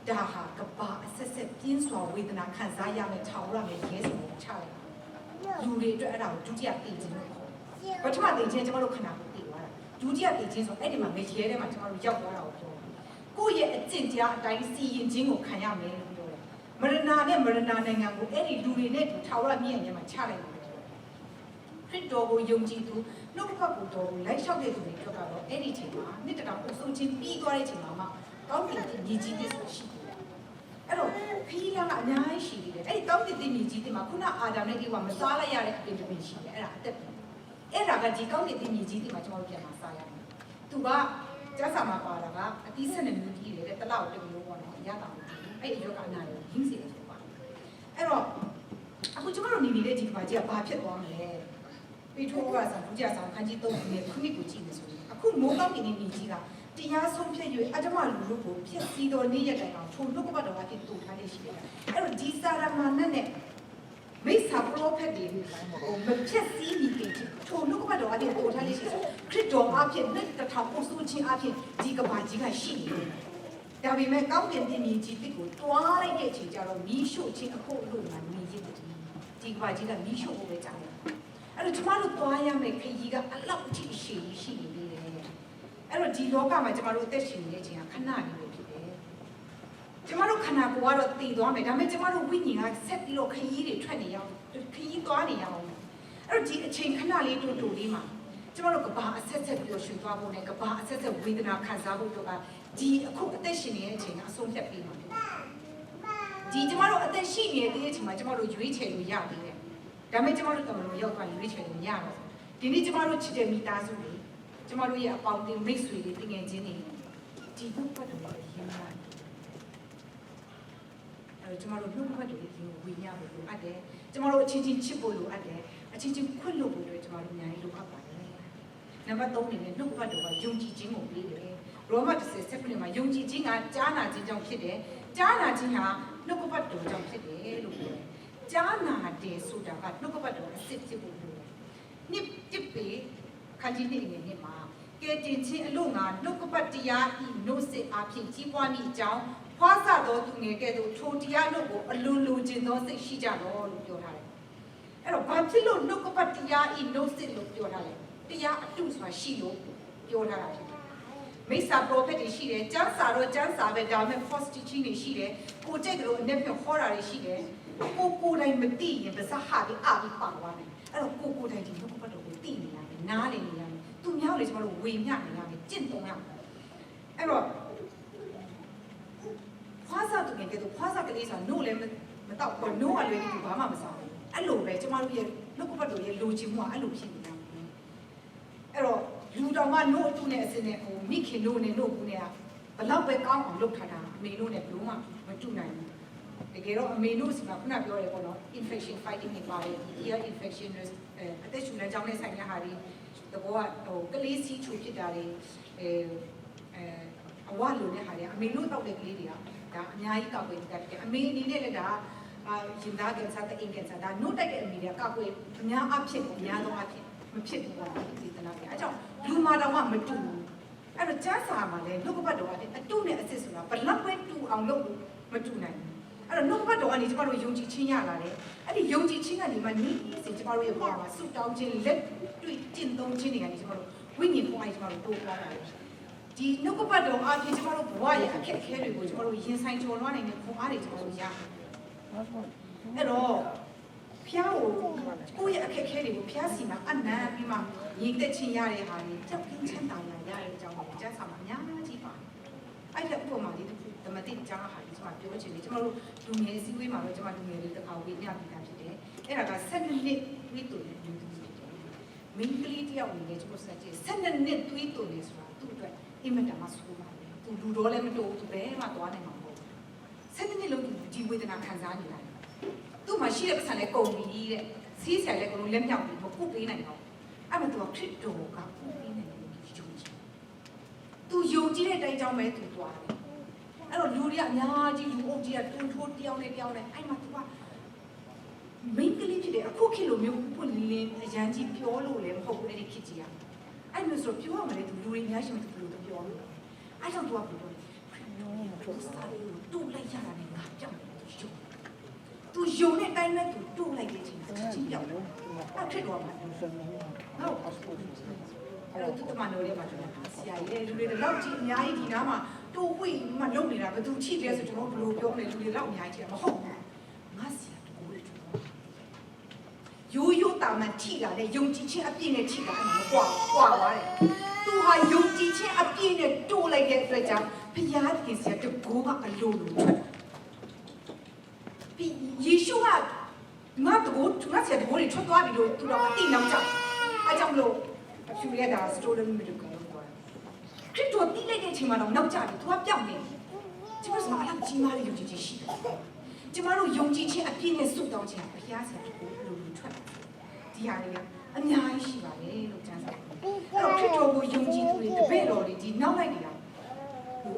ှဒါဟာကဘာအဆက်ဆက်ပြင်းစွာဝေဒနာခံစားရမယ်ထောင်ရမယ်ရဲဆိုချလိုက်လူတွေအတွက်အဲ့ဒါကိုဒုတိယတည်ခြင်းလို့ခေါ်တယ်ပထမတည်ခြင်းကျမတို့ခဏကိုတည်သွားတာဒုတိယတည်ခြင်းဆိုအဲ့ဒီမှာငရဲထဲမှာကျမတို့ရောက်သွားတာကိုပြောကိုယ့်ရဲ့အကျင့်တရားအတိုင်းစီရင်ခြင်းကိုခံရမယ်လို့ပြောတယ်မရဏနဲ့မရဏနိုင်ငံကိုအဲ့ဒီလူတွေနဲ့ထောင်ရမြင့်နေမှာချလိုက်တယ်ခရစ်တော်ကိုယုံကြည်သူနှုတ်ကပတ်ကိုတော်ကိုလိုက်လျှောက်တဲ့သူတွေပြောတာတော့အဲ့ဒီချိန်မှာနှစ်တတောင်အဆုံးချင်းပြီးသွားတဲ့ချိန်မှာမှကောင်းကင်ရဲ့ညီကြီးတဲ့ဆိုရှိတယ်အဲ့တော့ခီးလာကအများကြီးရှိတယ်အဲ့ဒီကောင်းကင်ရဲ့ညီကြီးတဲ့မှာခုနအာဒမ်နဲ့ဒီကမစားလိုက်ရတဲ့အပြင်တစ်ပင်ရှိတယ်အဲ့ဒါအသက်အဲ့ဒါကဒီကောင်းကင်ရဲ့ညီကြီးတဲ့မှာကျွန်တော်တို့ပြန်လာစားရတယ်သူက ကျဆာမှာပါတာကအသီးဆက်နဲ့မြူကြီးတွေတဲ့တလောက်တစ်မျိုးပေါ့နော်ရတာအဲ့ဒီရောကအနာရောရင်းစီတယ်ဆိုပါအဲ့တော့အခုကျမတို့နေနေတဲ့ဒီကဘာကြီးကဘာဖြစ်သွားမလဲပေထိုးကစားဘူးကြဆောင်ခန်းကြီး3နဲ့ခုနှစ်ကိုကြည့်နေဆိုရင်အခုမိုးကောင်းနေနေကြီးကတရားဆုံးဖြတ်၍အတ္တမလူလူကိုဖြစ်စီတော်နေ့ရက်တိုင်အောင်ထုံနှုတ်ကပတ်တော်ကဖြစ်တူထားနေရှိတယ်အဲ့တော့ဒီစာရမဏတ်နဲ့မိစ္ဆာပရောဖက်တွေမဖြစ်စည်းမိတဲ့ထုံနှုတ်ကပတ်တော်ကဖြစ်တူထားနေရှိတယ်ခရစ်တော်အဖြစ်နဲ့တထောင်ပို့ဆိုခြင်းအဖြစ်ဒီကဘာကြီးကရှိနေတယ်ဒါပေမဲ့ကောင်းကင်ပြည်ကြီးတစ်ကိုတွားလိုက်တဲ့အချိန်ကျတော့မီးရှို့ခြင်းအခုအလို့မှနေရည်ဒီကဘာကြီးကမီးရှို့ဖို့ပဲကြောက်တယ်အဲ့တော့ကျမတို့တွားရမယ့်ခရီးကအလောက်အထိရှိနေသေးတယ်အဲ့တော့ဒီလောကမှာကျမတို့အသက်ရှင်နေတဲ့အချိန်ကခဏလေးပဲဖြစ်တယ်ကျမတို့ခန္ဓာကိုယ်ကတော့တည်သွားမယ်ဒါပေမဲ့ကျမတို့ဝိညာဉ်ကဆက်ပြီးတော့ခရီးတွေထွက်နေရအောင်ခရီးသွားနေရအောင်အဲ့တော့ဒီအချိန်ခဏလေးတူတူလေးမှာကျမတို့ကဘာအဆက်ဆက်ပြီးတော့ရှင်သွားဖို့နဲ့ကဘာအဆက်ဆက်ဝေဒနာခံစားဖို့တို့ကဒီအခုအသက်ရှင်နေတဲ့အချိန်ကအဆုံးဖြတ်ပြီးမှာဒီကျမတို့အသက်ရှိနေတဲ့အချိန်မှာကျမတို့ရွေးချယ်လို့ရသေးတယ်ဒါပေမဲ့ကျမတို့ကမလို့ရောက်သွားရွေးချယ်လို့မရတော့ဒီနေ့ကျမတို့ချစ်တဲ့မိသားစုတွေကျမတို့ရဲ့အပေါင်းအသင်းမိတ်ဆွေတွေတကယ်ချင်းတွေဒီဘုရားတော်ကိုရင်းရတယ်ကျမတို့နှုတ်ခွက်တွေဝေညဖို့လိုအပ်တယ်ကျမတို့အချင်းချင်းချစ်ဖို့လိုအပ်တယ်အချင်းချင်းခွင့်လို့ဖို့တွေကျမတို့အများကြီးလိုအပ်ပါတယ်နံပါတ်3အနေနဲ့နှုတ်ခွက်တော်ကယုံကြည်ခြင်းကိုပေးတယ်ရောမ10:7မှာယုံကြည်ခြင်းကကြားနာခြင်းကြောင့်ဖြစ်တယ်ကြားနာခြင်းဟာနှုတ်ခွက်တော်ကြောင့်ဖြစ်တယ်လို့ပြောတယ်ကြားနာတယ်ဆိုတာကနှုတ်ခွက်တော်အစစ်ဖြစ်ဖို့လိုတယ်နှစ်တစ်ပေခန်းကြီးနေမှာကဲတင်ချင်းအလို့ငါနှုတ်ခွက်တရားဤနှုတ်စစ်အဖြစ်ကြီးပွားမိအကြောင်းဖွားဆသောသူငယ်ကဲ့သို့ထိုတရားတို့ကိုအလွန်လိုချင်သောစိတ်ရှိကြတော့လို့ပြောထားတယ်အဲ့တော့ဘာဖြစ်လို့နှုတ်ကပတ်တရားဤနှုတ်စစ်လို့ပြောထားလဲတရားအတုဆိုတာရှိလို့ပြောထားတာဖြစ်တယ်မိစ္ဆာပရောဖက်တွေရှိတယ်ကျမ်းစာတော့ကျမ်းစာပဲဒါပေမဲ့ false teaching တွေရှိတယ်ကိုကြိတ်ကတော့အနက်ပြဟောတာတွေရှိတယ်ကိုတိုင်းမသိရင်ဗဇဟာပြီးအပြီးပါသွားတယ်အဲ့တော့ကိုတိုင်းဒီနှုတ်ကပတ်တော်ကိုသိနေရတယ်နားလည်နေရတယ်သူများလေကျွန်တော်တို့ဝေမျှနေရတယ်ကျင့်သုံးရမယ်အဲ့တော့ဖွားစားတူငယ်ကဲတော့ဖွားစားကလေးဆိုတာနို့လည်းမတော့ဘူးနို့အလွယ်ကြီးဘာမှမစားဘူးအဲ့လိုပဲကျမတို့ရဲ့နှုတ်ကပတ်တော်ရဲ့လိုချင်မှုကအဲ့လိုဖြစ်နေတာအဲ့တော့လူတော်မှနို့အတူနဲ့အစင်းနဲ့ဟိုမိခင်နို့နဲ့နို့ဘူးနဲ့ကဘလောက်ပဲကောင်းအောင်လုပ်ထားတာအမေနို့နဲ့ဘလို့မှမတူနိုင်ဘူးတကယ်တော့အမေနို့စီမှာခုနပြောရဲပေါ့နော် infection fighting တွေပါတယ် ear infection အသက်ရှူလမ်းကြောင်းနဲ့ဆိုင်တဲ့ဟာတွေတဘောကဟိုကလေးစီးချူဖြစ်တာတွေအဝလိုတဲ့ဟာတွေအမေနို့တောက်တဲ့ကလေးတွေကဒါအများကြီးကောက်ွယ်တတ်တယ်အမေအနေနဲ့လည်းဒါရင်သားကင်ဆာတဲ့အင်ကင်ဆာဒါနို့တိုက်တဲ့အမေတွေကကောက်ွယ်အများအဖြစ်အများဆုံးအဖြစ်မဖြစ်ဘူးလားဒီသနာပြအဲကြောင့်လူမာတော်ကမတူဘူးအဲ့တော့ကျန်းစာမှာလည်းနှုတ်ကပတ်တော်ကအတုနဲ့အစ်စ်ဆိုတာဘလောက်ပဲတူအောင်လုပ်လို့မတူနိုင်ဘူးအဲ့တော့နှုတ်ကပတ်တော်ကနေကျမတို့ယုံကြည်ခြင်းရလာတယ်အဲ့ဒီယုံကြည်ခြင်းကနေမှနေ့စဉ်ကျမတို့ရဲ့ဘဝမှာဆုတောင်းခြင်းလက်တွေ့ကျင့်သုံးခြင်းတွေကနေကျမတို့ဝိညာဉ်ဘဝမှာကျမတို့တိုးပွားလာတယ်ဒီနှုတ်ကပတ်တော်အားဖြင့်ကျမတို့ဘဝရဲ့အခက်အခဲတွေကိုကျမတို့ရင်ဆိုင်ကျော်လွှားနိုင်တဲ့ခွန်အားတွေကျမတို့ရတယ်အဲ့တော့ဖျားကိုယ့်ရဲ့အခက်အခဲတွေကိုဖျားစီမှာအနံ့ပြီးမှရင်သက်ချင်းရတဲ့ဟာတွေကြောက်ကင်းချမ်းသာရတဲ့အကြောင်းကိုကျမ်းစာမှာအများကြီးပါအဲ့ဒါဥပမာလေးတစ်ခုဓမ္မတိကျမ်းဟာဒီမှာပြောချင်တယ်ကျမတို့လူငယ်စည်းဝေးမှာတော့ကျမလူငယ်လေးတစ်ခါဝေမျှပြီးတာဖြစ်တယ်အဲ့ဒါက12နှစ်တွေးတူတယ်လူတွေဖြစ်တယ်မင်းကလေးတယောက်အနေနဲ့ကျမစကြည့်12နှစ်တွေးတူနေဆိုတာသူ့အတွက်အင်မတန်မှဆိုးပါတယ်သူလူတော်လည်းမတော်ဘူးဘယ်မှသွားနိုင်မှာမဟုတ်ဘူး12နှစ်လုံးဒီဝေဒနာခံစားနေတာသူ့မှာရှိတဲ့ပတ်စံလည်းကုန်ပြီတဲ့စီးဆရာလည်းကုန်လို့လက်မြောက်ပြီးမကုတ်ပေးနိုင်တော့အဲ့မှာသူကခရစ်တော်ကကုတ်ပေးနိုင်တယ်လို့ယုံကြည်သူယုံကြည်တဲ့အတိုင်းကြောင့်ပဲသူသွားတယ်အဲ့တော့လူတွေကအများကြီးလူအုပ်ကြီးကတွန်းထိုးတယောက်နဲ့တယောက်နဲ့အဲ့မှာသူကမိန်းကလေးဖြစ်တယ်အခုခေတ်လိုမျိုးပွင့်လင်းအရန်ကြီးပြောလို့လည်းမဟုတ်ဘူးအဲ့ဒီခေတ်ကြီးကအဲ့လိုဆိုပြောရမလဲသူလူတွေအများရှိမှသူလို့ပြောလို့အဲ့တော့သူကပြောတယ်ခရစ်တော်ရဲ့ဒုစရည်ကိုတူလိုက်ရတာနဲ့ငါကြောက်တယ်သူယုံတဲ့အတိုင်းနဲ့သူတိုးလိုက်တဲ့အချိန်ချင်းပြောက်လို့အဲ့ဖြစ်တော့မှာဟုတ်အဲ့တော့သူကမှလို့လေးမှာကျွန်တော်ဆရာကြီးလေလူတွေတော့ကြည့်အများကြီးဒီနားမှာတိုးဝိမှလုံနေတာဘယ်သူချိတယ်ဆိုကျွန်တော်ဘယ်လိုပြောမလဲလူတွေတော့အများကြီးချိတယ်မဟုတ်ဘူးငါဆရာတကူလေရိုးရိုးတာမှထိတာလေယုံကြည်ခြင်းအပြည့်နဲ့ထိတာအဲ့မှာကွာသွားတယ်သူဟာယုံကြည်ခြင်းအပြည့်နဲ့တိုးလိုက်တဲ့အတွက်ကြောင့်ဘုရားသခင်ဆရာတကူကအလိုလိုထွက်ယေရှုကငါတို့သူကဆက်ကိုထွက်သွားပြီလို့သူတော့အတိနောက်ကျအားကြောင့်လို့ဖြူရတာစတိုးလည်းမလုပ်ဘူး ခရစ်တော်တိလိုက်တဲ့အချိန်မှာတော့နောက်ကျပြီသူကပြောင်းနေကျမတို့ကအဲ့ကြီးမားတဲ့ယုံကြည်ခြင်းရှိတယ်ကျမတို့ယုံကြည်ခြင်းအပြည့်နဲ့ဆုတောင်းခြင်းဘုရားဆရာကိုလိုလိုထွက်ဒီဟာတွေကအများကြီးရှိပါတယ်လို့ကျမ်းစာအဲ့တော့ခရစ်တော်ကိုယုံကြည်သူတွေတပည့်တော်တွေဒီနောက်လိုက်နေတာ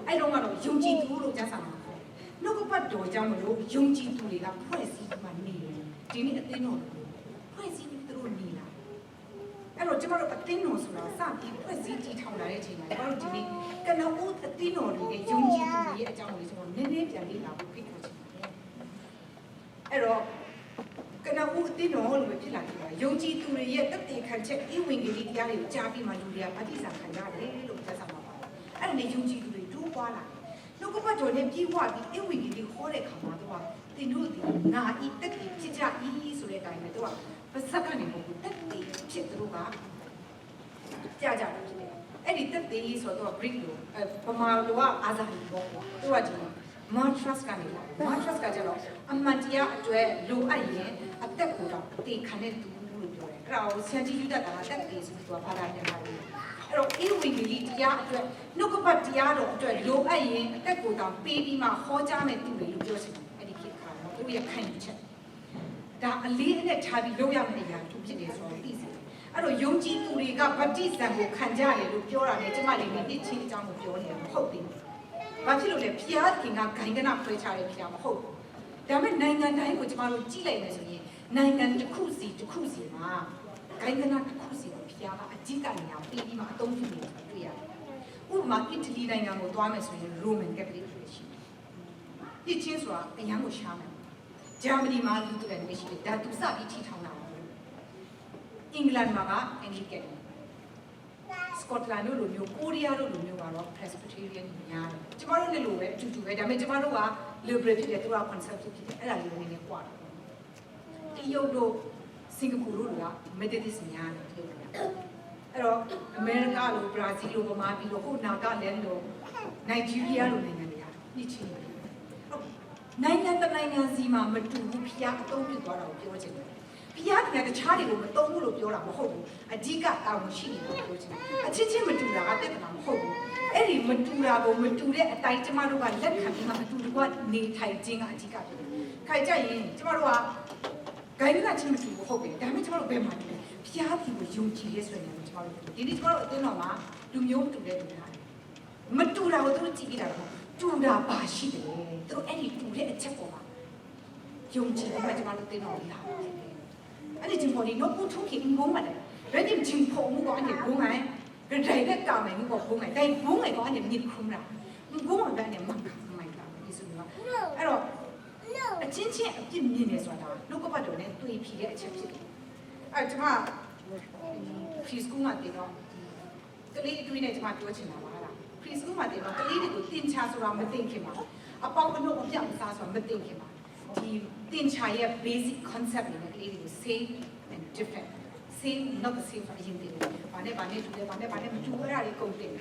အဲ့တော့ကတော့ယုံကြည်သူလို့ကျမ်းစာမှာခေါ်နှုတ်ကပတ်တော်ကြောင့်မလို့ယုံကြည်သူတွေကဖွဲ့စည်းမှနေတယ်ဒီနေ့အသိတော်ဖွဲ့စည်းပြီးသူတို့နေလာအဲ့တော့ကျမတို့အသိတော်ဆိုတာစပြီးဖွဲ့စည်းတည်ထောင်လာတဲ့အချိန်မှာကျမတို့ဒီနေ့ကနဦးအသိတော်တွေနဲ့ယုံကြည်သူတွေရဲ့အကြောင်းကိုကျွန်တော်နည်းနည်းပြန်လေ့လာဖို့ဖိတ်ခေါ်ချင်ပါတယ်အဲ့တော့ကနဦးအသိတော်လို့ဖြစ်လာတယ်ယုံကြည်သူတွေရဲ့တသက်ခံချက်ဤဝင်ကြီးတရားတွေကိုကြားပြီးမှလူတွေကဗတ္တိဇာခံရတယ်လို့ပြောဆောင်ပါပါတယ်အဲ့ဒါနဲ့ယုံကြည်သူတွေတိုးပွားလာနှုတ်ကပတ်တော်နဲ့ပြေဝပြီးဤဝင်ကြီးတွေဟောတဲ့ခါမှာတော့တင်တို့ဒီငါဤတက်ကြီးဖြစ်ကြဤဆိုတဲ့အတိုင်းပဲသူကပါစက်ကနေမဟုတ်ဘူးတက်ကြီးဖြစ်သူတို့ကကြာကြတယ်ဖြစ်တယ်အဲ့ဒီတက်သေးဆိုတော့ Greek လို့ပမာလိုကအာဇာတိပေါ့ကွာသူကဒီ Matras ကနေလာ Matras ကကျတော့အမှန်တရားအတွက်လိုအပ်ရင်အသက်ကိုတော့တေခံတဲ့သူလို့ပြောတယ်အဲ့ဒါကိုဆန်တီယူတတ်တာကတက်သေးဆိုပြီးသူကဘာသာပြန်လာတယ်အဲ့တော့အေဝီဂီလီတရားအတွက်နှုတ်ကပတ်တရားတော်အတွက်လိုအပ်ရင်အသက်ကိုတော့ပေးပြီးမှဟောကြားမဲ့သူတွေလို့ပြောချင်တယ်အဲ့ဒီခေတ်ကတော့သူရဲ့ခံယူချက်ဒါအလေးအနက်ထားပြီးလုပ်ရမယ့်အရာသူဖြစ်နေဆိုတော့သိစေအဲ့တော့ယုံကြည်သူတွေကဗတ္တိဇံကိုခံကြရတယ်လို့ပြောတာနဲ့ကျမလေးနဲ့တစ်ချင်းအကြောင်းကိုပြောနေတယ်မဟုတ်ဘူး။ဘာဖြစ်လို့လဲဖျားခင်ကဂိုင်းကနာခွဲခြားတဲ့ဖျားမဟုတ်ဘူး။ဒါပေမဲ့နိုင်ငံတိုင်းကိုကျမတို့ကြည့်လိုက်မယ်ဆိုရင်နိုင်ငံတစ်ခုစီမှာဂိုင်းကနာတစ်ခုစီကိုဖျားကအကြီးကနေအောင်ပြီးပြီးမှအသုံးပြုနေတာတွေ့ရတယ်။ဥပမာအီတလီနိုင်ငံကိုသွားမယ်ဆိုရင် Roman Catholic ရှိတယ်။တစ်ချင်းဆိုတာအရန်ကိုရှားမယ်။ဂျာမနီမှာလူတွေလည်းရှိတယ်။ဒါသူစပြီးထိထောင်တာ။အင်္ဂလန်မှာကအင်္ဂလိပ်စကော့တလန်တို့လိုမျိုးကိုရီးယားတို့လိုမျိုးကတော့ Presbyterian များတယ်ကျမတို့လည်းလိုပဲအတူတူပဲဒါပေမဲ့ကျမတို့က liberal ဖြစ်တယ်သူက conservative ဖြစ်တယ်အဲ့ဒါလေးနည်းနည်းကွာတယ်တရုတ်တို့စင်ကာပူတို့က Methodist များတယ်တရုတ်ကအဲ့တော့အမေရိကလိုဘရာဇီးလိုဗမာပြည်လိုဟိုနာဂလန်လိုနိုင်ဂျီးရီးယားလိုနိုင်ငံတွေကနှိချင်းတယ်နိုင်ငံတနိုင်ငံစီမှာမတူဘူးဖျားအသုံးပြုသွားတာကိုပြောချင်တယ်ဖျားကတခြားတွေကိုမသုံးဘူးလို့ပြောတာမဟုတ်ဘူးအဓိကတာဝန်ရှိတယ်လို့ပြောချင်တယ်အချင်းချင်းမတူတာကတက်တာမဟုတ်ဘူးအဲ့ဒီမတူတာကိုမတူတဲ့အတိုင်းကျမတို့ကလက်ခံပြီးမှအတူတူကနေထိုင်ခြင်းကအဓိကဖြစ်တယ်ခိုင်ကြရင်ကျမတို့ကဂိုင်းကချင်းမတူဘူးဟုတ်တယ်ဒါပေမဲ့ကျမတို့ဘယ်မှာလဲဖျားပြည်ကိုယုံကြည်ရဲဆိုရင်ကျမတို့ဒီနေ့ကျမတို့အတင်းတော်မှာလူမျိုးမတူတဲ့လူတွေမတူတာကိုသူတို့ကြည့်ကြတာပေါ့တူတာပါရှိတယ်သူတို့အဲ့ဒီတူတဲ့အချက်ပေါ်မှာယုံကြည်မှကျမတို့တင်းတော်လာအဲ့ဒီဂျင်ပေါ်ဒီတော့ဘူးထုခေငုံးပါတယ်ဘယ်ဒီဂျင်ပေါ်မှုကနေဘုံငိုင်းဘယ်တိုင်းနဲ့ကာမယ်ငုံဘုံငိုင်းတိုင်းဘုံငိုင်းကနေမြစ်ခုံးတာဘုံငိုင်းကနေမကမိုက်တာဒီဆိုတော့အဲ့တော့အချင်းချင်းအပြစ်မြင်နေဆိုတာနှုတ်ကပတ်တော်နဲ့တွေ့ဖြီးတဲ့အချက်ဖြစ်တယ်အဲ့ကျမဖီစကူမှာတင်တော့ကလေးအတွေ့နဲ့ကျမပြောချင်တာပါလားဖီစကူမှာတင်တော့ကလေးတွေကိုတင်ချဆိုတာမသိခင်ပါအပေါင်းအနှုတ်အပြောင်းအစားဆိုတာမသိခင်ပါဒီတင်ချရဲ့ basic concept နဲ့ကလေးတွေကို same and different same not the same အရင်တည်းဘာနဲ့တူတယ်ဘာနဲ့မတူအဲ့ဒါလေးကုန်တယ်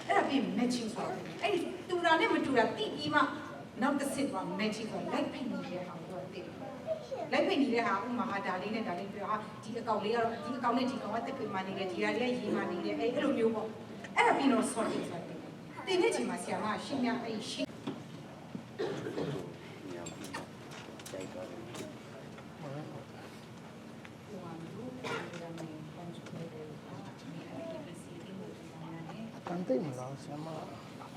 အဲ့ဒါပြီး matching ဆိုတာအဲ့ဒီတူတာနဲ့မတူတာတိပြီးမှနောက်တစ်ဆင့်က matching ဆိုတာ like ဖိနေတဲ့ဟာကိုသိတယ် like ဖိနေတဲ့ဟာဥမာဟာဒါလေးနဲ့ဒါလေးပြောဟာဒီအကောင့်လေးကတော့ဒီအကောင့်နဲ့ဒီအကောင့်ကတက်ပြမှနေတယ်ဒီဟာလေးကရေးမှနေတယ်အဲ့လိုမျိုးပေါ့အဲ့ဒါပြီးတော့ sorting ဆိုတာတင်တဲ့ချိန်မှာဆရာမရှင်းများအဲ့ရှင်းCantik malah sama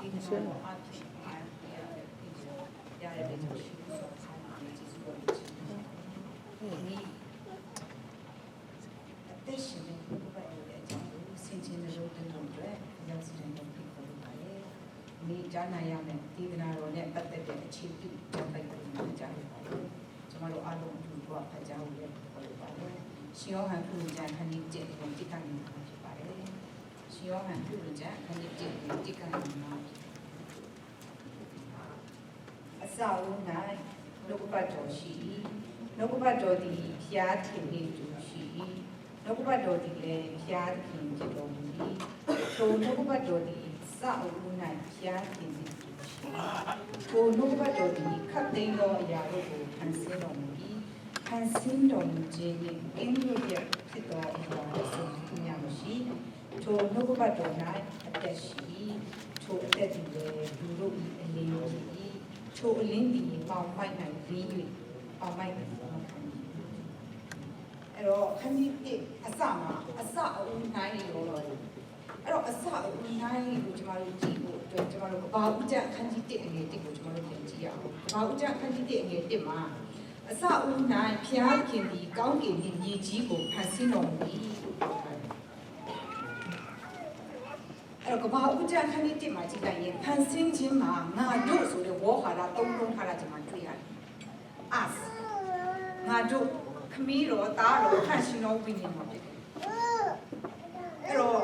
Indonesia. Ni jana ya me tigna ro ne patte de chi pi jambai de ja ba lo chama lo a lo tu to pha ja wu le ko lo ba lo shi yo han phu ja khan ni je de ti kan ni ma phit ba le shi yo han phu ja khan ni je de ti kan ni ma asa wo na lo ko ba jo shi lo ko ba jo di phya thin ni tu shi lo ko ba jo di le phya thin ji lo ni to lo ko ba jo di sa o na phya thin ni tu shi to lo ko ba jo di khat ding lo ya lo ko phan sin lo ni phan sin lo ni je ni in lo ye phit do ya so nya mo shi ထိုနှုတ်ကပတ်တော်၌အသက်ရှိထိုအသက်သည်လည်းလူတို့၏အလင်းကြီးထိုအလင်းသည်ပေါင်မိုက်၌လင်း၍ပေါင်မိုက်၌ပေါင်ခံ၏အဲ့တော့ခဏတစ်အစမှာအစအဦးနိုင်ရောတော့အဲ့တော့အစအဦးနိုင်ကိုကျမတို့ကြည့်ဖို့အတွက်ကျမတို့ကဘာဥကြအခန်းကြီး1အငယ်1ကိုကျမတို့ပြန်ကြည့်ရအောင်ဘာဥကြအခန်းကြီး1အငယ်1မှာအစဦးနိုင်ဖျားခင်ဒီကောင်းကင်ဒီမြေကြီးကိုဖန်ဆင်းတော်မူ၏အဲ့တော့ကဘာဥကြအခန်းကြီး1မှာကြည့်လိုက်ရင်ဖန်ဆင်းခြင်းမှာငါတို့ဆိုတဲ့ဝေါ်ဟာရသုံးလုံးထားတာကျမတွေ့ရတယ် us ငါတို့ခမီးတော်သားတော်ဖန်ဆင်းတော်ဝိညာဉ်တော်ဖြစ်တယ်အဲ့တော့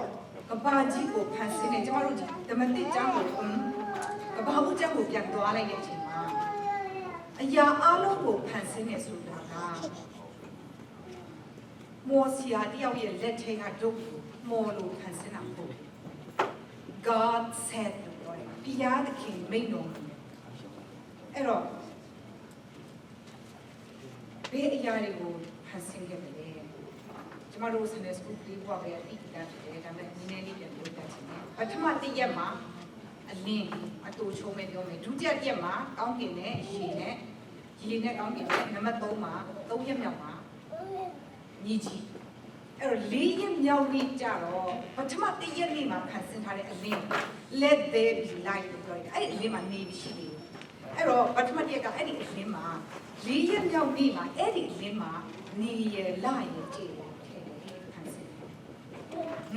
ကဘာကြီးကိုဖန်ဆင်းနေကျမတို့ဓမ္မတိကျမ်းကိုကဘာဥကြကိုပြန်သွားလိုက်တဲ့အချိန်မှာအရာအလုံးကိုဖန်ဆင်းနေဆိုတာကမော်စီယာတယောက်ရဲ့လက်ထဲကဒုက္ခမော်လို့ဖန်ဆင်းတာမဟုတ်ဘူး God said လို့ပြောတယ်ဘုရားသခင်မိန့်တော်မူတယ်အဲ့တော့ဘယ်အရာတွေကိုဖန်ဆင်းခဲ့မလဲကျမတို့ Sunday School လေးဘွားပဲအတိအကျဖြစ်တယ်ဒါပေမဲ့နည်းနည်းလေးပြန်ပြောတတ်ချင်တယ်ပထမတစ်ရက်မှာအလင်းအတူချုံးမဲ့ပြောမယ်ဒုတိယတစ်ရက်မှာကောင်းကင်နဲ့ရေနဲ့ကောင်းကင်နဲ့နံပါတ်3မှာ3ရက်မြောက်မှာညီကြီးအဲ့တော့4ရက်မြောက်နေ့ကျတော့ပထမတစ်ရက်နေ့မှာဖန်ဆင်းထားတဲ့အလင်း let there be light လို့ပြောတယ်အဲ့ဒီအလင်းမှာနေပြီးရှိတယ်အဲ့တော့ပထမတစ်ရက်ကအဲ့ဒီအလင်းမှာ4ရက်မြောက်နေ့မှာအဲ့ဒီအလင်းမှာနေရလာရကြည့်တယ်ဖန်ဆင်း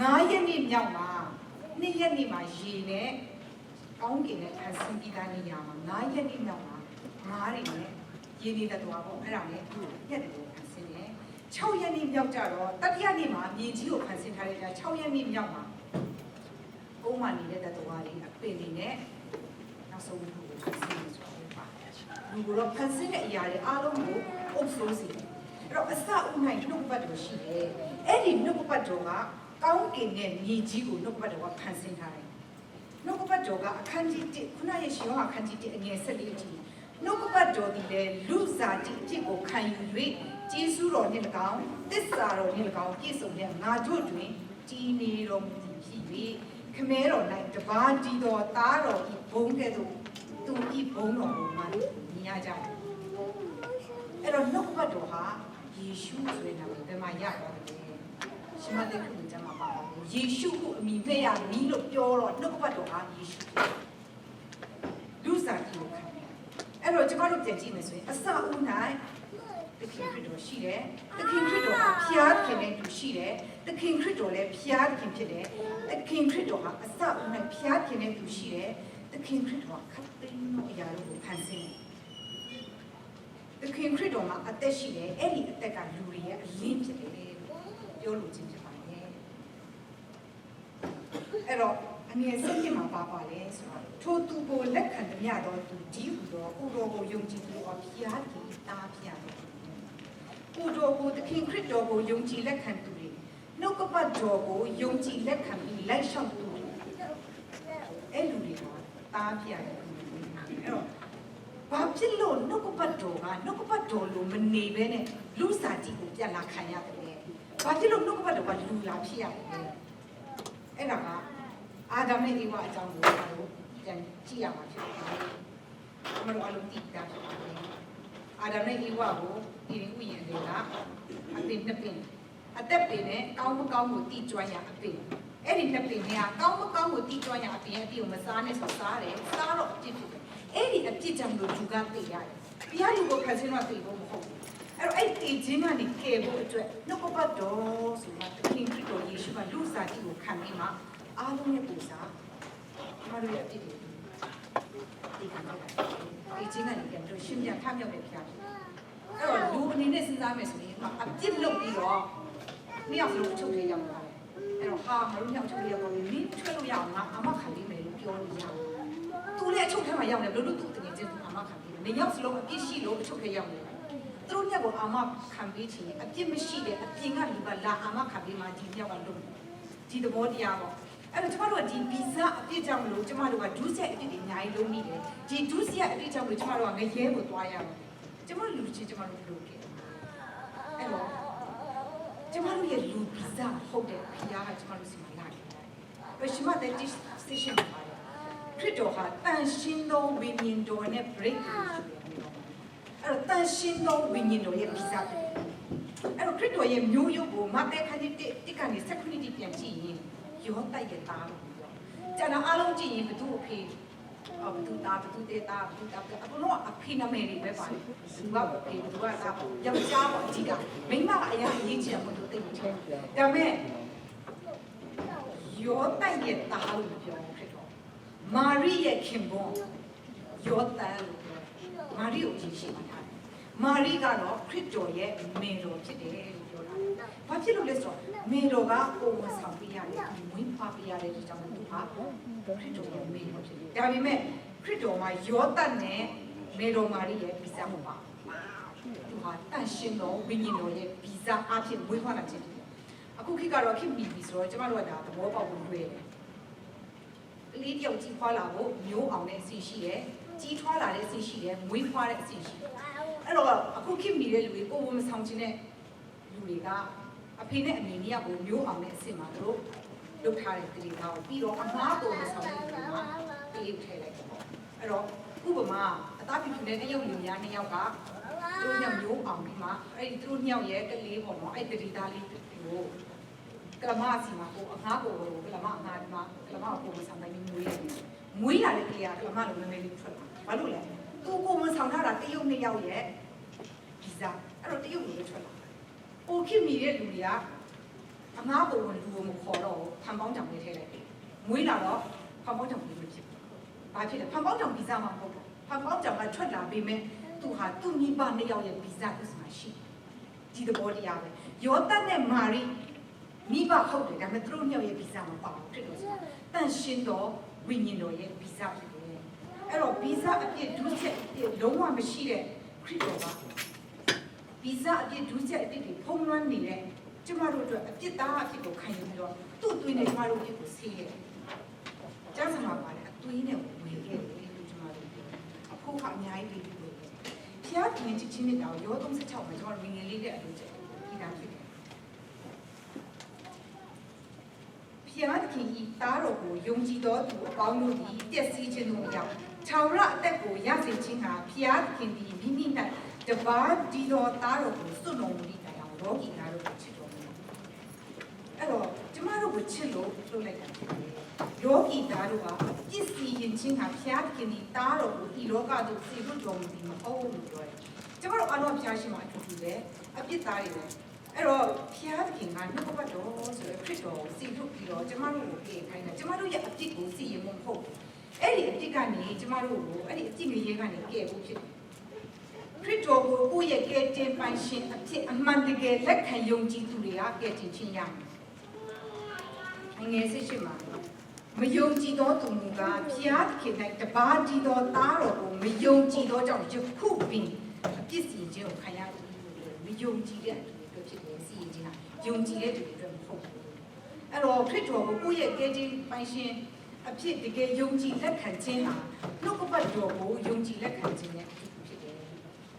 9ရက်နေ့မြောက်မှာ2ရက်နေ့မှာရေနဲ့ကောင်းကင်နဲ့ဖန်ဆင်းပြီးသားနေရမှာ9ရက်နေ့မြောက်မှာငါးတွေနဲ့ရေနေတဲ့တွားပေါ့အဲ့ဒါနဲ့ရက်တယ်ဖန်ဆင်းတယ်6ရက်နေ့မြောက်ကြတော့တတိယနေ့မှာမြေကြီးကိုဖန်ဆင်းထားတဲ့6ရက်နေ့မြောက်မှာကုန်းမနေတဲ့တွားတွေအပင်တွေနဲ့နောက်ဆုံးကိုဖန်ဆင်းနေဆိုတော့ပါတယ်လူကတော့ဖန်ဆင်းတဲ့အရာတွေအားလုံးကိုအုပ်စိုးစီအဲ့တော့အစဦးနိုင်နှုတ်ပတ်တော်ရှိတယ်အဲ့ဒီနှုတ်ပတ်တော်ကကောင်းကင်နဲ့မြေကြီးကိုနှုတ်ပတ်တော်ကဖန်ဆင်းထားတယ်နှုတ်ပတ်တော်ကအခန်းကြီး1ခုနရဲ့ရှင်ဟောအခန်းကြီး1အငယ်14အထိနှုတ်ပတ်တော်ဒီလေလူစားတိအဖြစ်ကိုခံယူ၍ကျေးဇူးတော်နှင့်၎င်းသစ္စာတော်နှင့်၎င်းပြည့်စုံတဲ့ငါတို့တွင်တည်နေတော်မူသည်ဖြစ်၍ခမဲတော်၌တပါးတည်တော်သားတော်ဤဘုံကဲ့သို့သူဤဘုံတော်ကိုမှမြင်ရကြတယ်အဲ့တော့နှုတ်ပတ်တော်ဟာယေရှုဆိုတဲ့နာမည်ဘယ်မှာရသွားလဲရှမသက်ခုကျမ်းမှာပါပါတယ်ယေရှုကိုအမိမဲ့ရမီးလို့ပြောတော့နှုတ်ပတ်တော်ဟာယေရှုလူစားတိကိုခံအဲ့တော့ကျွန်တော်တို့ပြန်ကြည့်မယ်ဆိုရင်အစဦး၌သခင်ခရစ်တော်ရှိတယ်သခင်ခရစ်တော်ဟာဖျားခင်နဲ့သူရှိတယ်သခင်ခရစ်တော်လည်းဖျားခင်ဖြစ်တယ်သခင်ခရစ်တော်ဟာအစဦး၌ဖျားခင်နဲ့သူရှိတယ်သခင်ခရစ်တော်ခတ်သိမ်းသောအရာတို့ကိုဖန်ဆင်းတယ်သခင်ခရစ်တော်မှာအသက်ရှိတယ်အဲ့ဒီအသက်ကလူတွေရဲ့အလင်းဖြစ်တယ်ပြောလို့ချင်းဖြစ်ပါတယ်အဲ့တော့အငယ်၁၁မှာပါလဲဆိုတော့ထိုသူကိုလက်ခံမြတ်တော်သူဒီဟူသောကိုတော်ကိုယုံကြည်သူအဖျားကြီးတားဖျားတယ်ကိုတော်ကိုသခင်ခရစ်တော်ကိုယုံကြည်လက်ခံသူတွေနှုတ်ကပတ်တော်ကိုယုံကြည်လက်ခံပြီးလိုက်လျှောက်သူတွေအဲ့လူတွေကတားဖျားတယ်အဲ့တော့ဘာဖြစ်လို့နှုတ်ကပတ်တော်ကနှုတ်ကပတ်တော်လိုမနေဘဲနဲ့လူစားတိကိုပြန်လာခံရတယ်ဘာဖြစ်လို့နှုတ်ကပတ်တော်ကလူလာဖြစ်ရတယ်အဲ့ဒါကအာဒမ်နဲ့အေဝါအကြောင်းကိုတို့ပြန်ကြည့်ရမှာဖြစ်တယ်။ကျွန်တော်အလုံးသိတာဖြစ်တယ်။အာဒမ်နဲ့အေဝါကိုဒီဥယျာဉ်တွေကအပင်နှစ်ပင်အသက်ပင်နဲ့ကောင်းမကောင်းကိုတီးကျွမ်းရအပင်အဲ့ဒီနှစ်ပင်ကကောင်းမကောင်းကိုတီးကျွမ်းရအပင်အတိကိုမစားနဲ့ဆိုစားတယ်စားတော့အပြစ်ဖြစ်တယ်။အဲ့ဒီအပြစ်ကြောင့်လို့လူကသိရတယ်။ဘုရားလူကိုဖန်ဆင်းတော့သိဖို့မဟုတ်ဘူး။အဲ့တော့အဲ့ဒီခြင်းကနေကယ်ဖို့အတွက်နှုတ်ကပတ်တော်ဆိုတာသခင်ခရစ်တော်ယေရှုကလူစားတိကိုခံပြီးမှအားလုံးရဲ့ပူစာမတို့ရဲ့အဖြစ်တွေဒီကနေ့ဒီချင်းကနေပြန်လို့ရှင်းပြထမြောက်တဲ့ဖျားဖြစ်အဲ့တော့လူအနေနဲ့စဉ်းစားမယ်ဆိုရင်အပြစ်လုပ်ပြီးတော့နှစ်ယောက်လုံးချုပ်သေးရောက်လာတယ်အဲ့တော့ဟာငါတို့နှစ်ယောက်ချုပ်သေးရောက်တော့နင်းထွက်လို့ရအောင်ငါအမခံပေးမယ်လို့ပြောလို့ရတယ်သူလည်းအချုပ်ထဲမှာရောက်တယ်လို့သူတကယ်ချင်းသူအမခံပေးတယ်နှစ်ယောက်စလုံးအပြစ်ရှိလို့အချုပ်ထဲရောက်တယ်သူတို့ညက်ကိုအမခံပေးချင်အပြစ်မရှိတဲ့အပြင်ကလူကလာအမခံပေးမှဒီညောက်ကလုံးဒီသဘောတရားပေါ့အဲ့တော့ကျမတို့ကဒီဗီဇအပြည့်ကြောင့်မလို့ကျမတို့ကဒုစရိုက်အပြည့်တွေအများကြီးလုံးမိတယ်ဒီဒုစရိုက်အပြည့်ကြောင့်လို့ကျမတို့ကငရဲကိုသွားရမယ်ကျမတို့လူချင်းကျမတို့လုပ်ခဲ့အဲ့တော့ကျမတို့ရဲ့လူဗီဇဟုတ်တယ်ဖခင်ကကျမတို့စီမှာလာတယ် ရှိမှတဲ့ decision ပါတယ်ခရစ်တော်ဟာတန်ရှင်းသောဝိညာဉ်တော်နဲ့ break အဲ့တော့တန်ရှင်းသောဝိညာဉ်တော်ရဲ့ဗီဇာဖြစ်တယ်အဲ့တော့ခရစ်တော်ရဲ့မျိုးရိုးကိုမဿဲခန်းကြီးတစ်ကနေ19တိပြန်ကြည့်ရင်ယောသရဲ့သားလို့ပြောကျန်တာအားလုံးကြည့်ရင်ဘသူအဖေဘသူသားဘသူတဲ့သားဘသူသားအကုန်လုံးအဖေနာမည်တွေပဲပါတယ်ဘသူကဖေဘသူကသားယောက်ျားပေါ့အကြီးကမိန်းမကအရင်အရေးကြီးတယ်ဘသူသိတယ်ဒါပေမဲ့ယောသရဲ့သားလို့ပြောခရစ်တော်မာရိရဲ့ခင်ပွန်းယောသလို့ပြောမာရိကိုကြည့်ရှိမှထားတယ်မာရိကတော့ခရစ်တော်ရဲ့မေတော်ဖြစ်တယ်လို့ပြောတာဘာဖြစ်လို့လဲဆိုတော့မေတော်ကပုံမဆောင်ပြရတယ်ဝိပါပြရတဲ့ဒီကြောင့်သူဟာခရစ်တော်ရဲ့မေတော်ဖြစ်တယ်ဒါပေမဲ့ခရစ်တော်မှာယောသနဲ့မေတော်မာရိရဲ့ဗီဇာမပါသူဟာတန်ရှင်းတော်ဝိညာဉ်တော်ရဲ့ဗီဇာအဖြစ်ဝေခွာလာခြင်းအခုခေတ်ကတော့ခေတ်မီပြီဆိုတော့ကျမတို့ကဒါသဘောပေါက်ဖို့တွေ့တယ်ကလေးတယောက်ကြီးဖွာလာဖို့မျိုးအောင်တဲ့အစီရှိတယ်ကြီးထွားလာတဲ့အစီရှိတယ်မွေးဖွားတဲ့အစီရှိတယ်အဲ့တော့အခုခေတ်မီတဲ့လူတွေကိုယ်မဆောင်ခြင်းတဲ့လူတွေကအဖေနဲ့အမေနှစ်ယောက်ကိုမျိုးအောင်တဲ့အစီမှာတို့လုပ်ထားတဲ့ကလေးကောင်ပြီးတော့အမားကိုမဆောင်တဲ့လူကကလေးထည့်လိုက်တယ်ပေါ့အဲ့တော့ဥပမာအသားပြူတဲ့တရုတ်လူများနှစ်ယောက်ကသူတို့ညမျိုးအောင်ပြီးမှအဲ့ဒီသူတို့နှစ်ယောက်ရဲ့ကလေးပေါ့နော်အဲ့တတိသားလေးကိုကလမစီမှာကိုအငါးကိုကလမအငါးဒီမှာကလမကိုမဆောင်တိုင်းမွေးရတယ်မွေးလာတဲ့ကလေးကကလမလိုနည်းနည်းလေးထွက်လာဘာလို့လဲသူကိုမဆောင်ထားတာတရုတ်နှစ်ယောက်ရဲ့ဗီဇာအဲ့တော့တရုတ်လိုထွက်လာပိုခင်မီတဲ့လူတွေကအငါးကိုလူကိုမခေါ်တော့ဖန်ပေါင်းကြောင်လေးထည့်လိုက်တယ်မွေးလာတော့ဖန်ပေါင်းကြောင်လေးမဖြစ်ဘူးဘာဖြစ်လဲဖန်ပေါင်းကြောင်ဗီဇာမှာမဟုတ်ဘူးဖန်ပေါင်းကြောင်ကထွက်လာပေမဲ့သူဟာသူ့မိဘနှစ်ယောက်ရဲ့ဗီဇာသူ့မှာရှိဒီသဘောတရားပဲယောသနဲ့မာရိမိဘဟုတ်တယ်ဒါပေမဲ့သူတို့နှစ်ယောက်ရဲ့ဗီဇာမပါဘူးဖြစ်လို့ဆိုတာတန်ရှင်းတော်ဝိညာဉ်တော်ရဲ့ဗီဇာဖြစ်တယ်အဲ့တော့ဗီဇာအပြည့်ဒုစရိုက်အပြည့်လုံးဝမရှိတဲ့ခရစ်တော်ကဗီဇာအပြည့်ဒုစရိုက်အပြည့်တွေဖုံးလွှမ်းနေတဲ့ကျမတို့အတွက်အပြစ်သားအဖြစ်ကိုခံယူပြီးတော့သူ့အသွေးနဲ့ကျမတို့အဖြစ်ကိုဆေးရတယ်ကျမ်းစာမှာပါတယ်အသွေးနဲ့ဝေခဲ့တယ်လို့ကျမတို့ပြောအဖို့ကအများကြီးပြီးလို့ဖျားခင်ချစ်ချင်းနဲ့တောင်ရော36မှာကျမတို့ငယ်လေးတဲ့အလုပ်ချက်ဒီတာဖြစ်တယ်ဖျားခင်ဤသားတော်ကိုယုံကြည်သောသူအပေါင်းတို့သည်ပျက်စီးခြင်းသို့မရောက်ခြောက်ရအသက်ကိုရစေခြင်းဟာဖျားခင်သည်မိမိ၌တပါးဒီတော်သားတော်ကိုစွန့်တော်မူသည့်တိုင်အောင်လောကီသားတို့ကိုချစ်တော်မူအဲ့တော့ကျမတို့ကိုချစ်လို့လုပ်လိုက်တာလောကီသားတို့ကပစ္စည်းရင်ချင်းဟာဖျားခင်သည်သားတော်ကိုဒီလောကသို့စေလွှတ်တော်မူသည်မဟုတ်ဘူးလို့ပြောတယ်ကျမတို့အလုံးဖျားရှင်မှာအထူးတူတယ်အပြစ်သားတွေပဲအဲ့တော့ဖျားခင်ကနှုတ်ကပတ်တော်ဆိုရယ်ခရစ်တော်ကိုစီထုတ်ပြီးတော့ကျမတို့ကိုပြေခိုင်းတာကျမတို့ရဲ့အပြစ်ကိုစီရင်မှုမဟုတ်အဲ့ဒီအပြစ်ကနေကျမတို့ကိုအဲ့ဒီအပြစ်ငရေကနေကယ်ဖို့ဖြစ်တယ်ခရစ်တော်ကိုကိုယ့်ရဲ့ကယ်တင်ပိုင်ရှင်အဖြစ်အမှန်တကယ်လက်ခံယုံကြည်သူတွေကကယ်တင်ခြင်းရမယ်ငယ်စစ်ရှိမှာမယုံကြည်သောသူကဖျားခင်၌တပါးဒီသောသားတော်ကိုမယုံကြည်သောကြောင့်ယခုပင်အပြစ်စီခြင်းကိုခံရပြီမယုံကြည်တဲ့ဖြစ်တယ်စီရင်ခြင်းဟာယုံကြည်တဲ့သူတွေအတွက်မဟုတ်ဘူးအဲ့တော့ခရစ်တော်ကိုကိုယ့်ရဲ့ကယ်တင်ပိုင်ရှင်အဖြစ်တကယ်ယုံကြည်လက်ခံခြင်းဟာနှုတ်ကပတ်တော်ကိုယုံကြည်လက်ခံခြင်းနဲ့ဖြစ်တယ်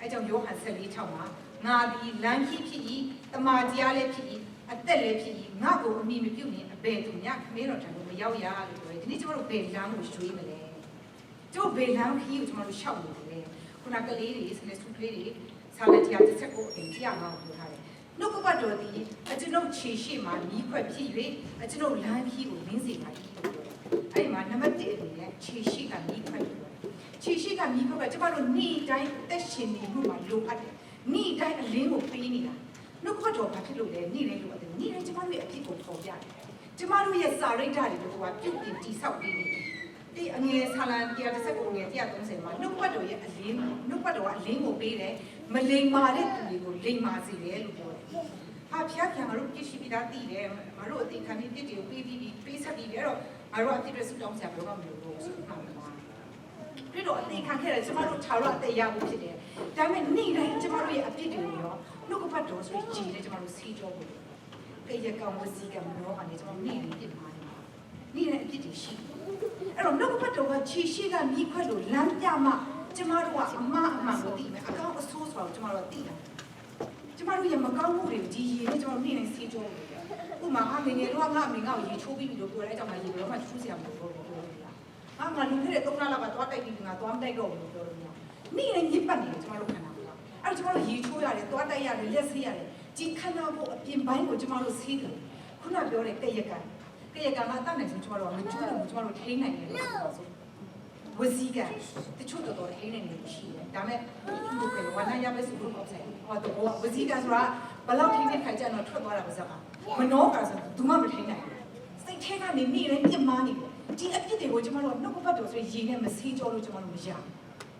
အဲကြောင့်ယောဟန်14:6မှာငါသည်လမ်းကြီးဖြစ်၏တမန်တရားလည်းဖြစ်၏အသက်လည်းဖြစ်၏ငါ့ကိုအမိမပြုတ်ရင်အဘယ်သူညခမင်းတော်ထံကိုမရောက်ရလို့ပြောတယ်ဒီနေ့ကျွန်တော်တို့ဘယ်လမ်းကိုရွှေ့မလဲကျွန်တော်ဘယ်လမ်းခရီးကိုကျွန်တော်တို့ရှောက်နေတယ်ခုနကလေးတွေစနေစုကလေးတွေဆာလက်တရားတစ်ချက်ကိုအင်တရားကောင်းပြောထားတယ်နှုတ်ကပတ်တော်သည်အကျွန်ုပ်ခြေရှိမှနီးခွက်ဖြစ်၍အကျွန်ုပ်လမ်းခီးကိုနင်းစေပါ၏လို့ပြောတယ်။အဲဒီမှာနံပါတ်1အနေနဲ့ခြေရှိကနီးခွက်ပြောတယ်။ခြေရှိကနီးခွက်ကကျမတို့နေ့တိုင်းအသက်ရှင်နေမှုမှာလိုအပ်တယ်။နေ့တိုင်းအလင်းကိုပေးနေတာ။နှုတ်ကပတ်တော်ဘာဖြစ်လို့လဲနေ့တိုင်းလိုအပ်တယ်။နေ့တိုင်းကျမတို့ရဲ့အဖြစ်ကိုပေါ်ပြတယ်။ကျမတို့ရဲ့စာရိတ္တတွေကိုပြုတ်ပြင်တိဆောက်ပေးနေတယ်။ဒီအငယ်ဆာလံ119ငယ်130မှာနှုတ်ကပတ်တော်ရဲ့အလင်းနှုတ်ကပတ်တော်ကအလင်းကိုပေးတယ်။မလိမ္မာတဲ့သူတွေကိုလိမ္မာစေတယ်လို့ပြောတယ်။ဟာဖျားပြန်ငါတို့ပြည့်ရှိပြီးသားတည်တယ်ငါတို့အသိခံပြီးပြည့်တွေကိုပေးဆက်ပြီးအဲ့တော့ငါတို့အပြည့်တွေစုတောင်းစရာဘယ်တော့မှမလိုဘူးဆိုမှမှာပြည့်တော့အသိခံခဲ့တယ်ကျမတို့ခြာတော့အသက်ရဖို့ဖြစ်တယ်ဒါပေမဲ့နေ့တိုင်းကျမတို့ရဲ့အပြည့်တွေရောနှုတ်ကပတ်တော်ဆိုကြည်တယ်ကျမတို့စီးကြောဖို့ကြည့်ရကောင်မစီကမလို့အနေကျမတို့နေ့တိုင်းပြည့်မှာနေ့တိုင်းအပြည့်တွေရှိအဲ့တော့နှုတ်ကပတ်တော်ကခြေရှိကမိခွက်လို့လမ်းပြမှကျမတို့ကအမှားအမှန်ကိုသိမယ်အကောင့်အဆိုးဆိုတော့ကျမတို့သိတယ်ကျမတို့ရဲ့မကောင်းမှုတွေဒီရေနဲ့ကျမတို့နေ့တိုင်းစီးကြောလို့ ဥမာအမေငယ်တော့ငါအမေငါ့ကိုရေချိုးပြီးလို့ပြောတယ်အဲ့ကြောင့်ငါရေဘယ်တော့မှချိုးစရာမလိုတော့ဘူးပြောလို့လားငါလူခဲ့တဲ့3လလောက်ကသွားတိုက်ပြီးငါသွားမတိုက်တော့ဘူးလို့ပြောလို့နေ့တိုင်းညစ်ပတ်နေတယ်ကျမတို့ခန္ဓာကိုယ်အဲ့တော့ကျမတို့ရေချိုးရတယ်သွားတိုက်ရတယ်လက်ဆေးရတယ်ဒီခန္ဓာကိုယ်အပြင်ပိုင်းကိုကျမတို့ဆေးတယ်ခုနပြောတဲ့ကရကံကတတ်နိုင်ဆုံးကျမတို့ကမကျွတ်လို့ကျမတို့ထိန်းနိုင်တယ်လို့ပြောဆိုဝစီကတချို့တော်ထိန်းနိုင်တယ်ရှိတယ်ဒါမဲ့ဒီလိုပဲဝါနာရပဲဆိုလို့ပေါ့ဆိုင်ဟောတော့ဝစီကဆိုတာဘလောက်ထိန်းတဲ့ခါကျတော့ထွက်သွားတာပါစကားမနှောကဆိုဘူးမှမထိန်းနိုင်ဘူးစိတ်ထဲကနေနေတိုင်းပြစ်မှားနေတယ်ဒီအပြစ်တွေကိုကျမတို့ကနှုတ်ပတ်တော်ဆိုရင်ရေနဲ့မဆေးကြောလို့ကျမတို့မရ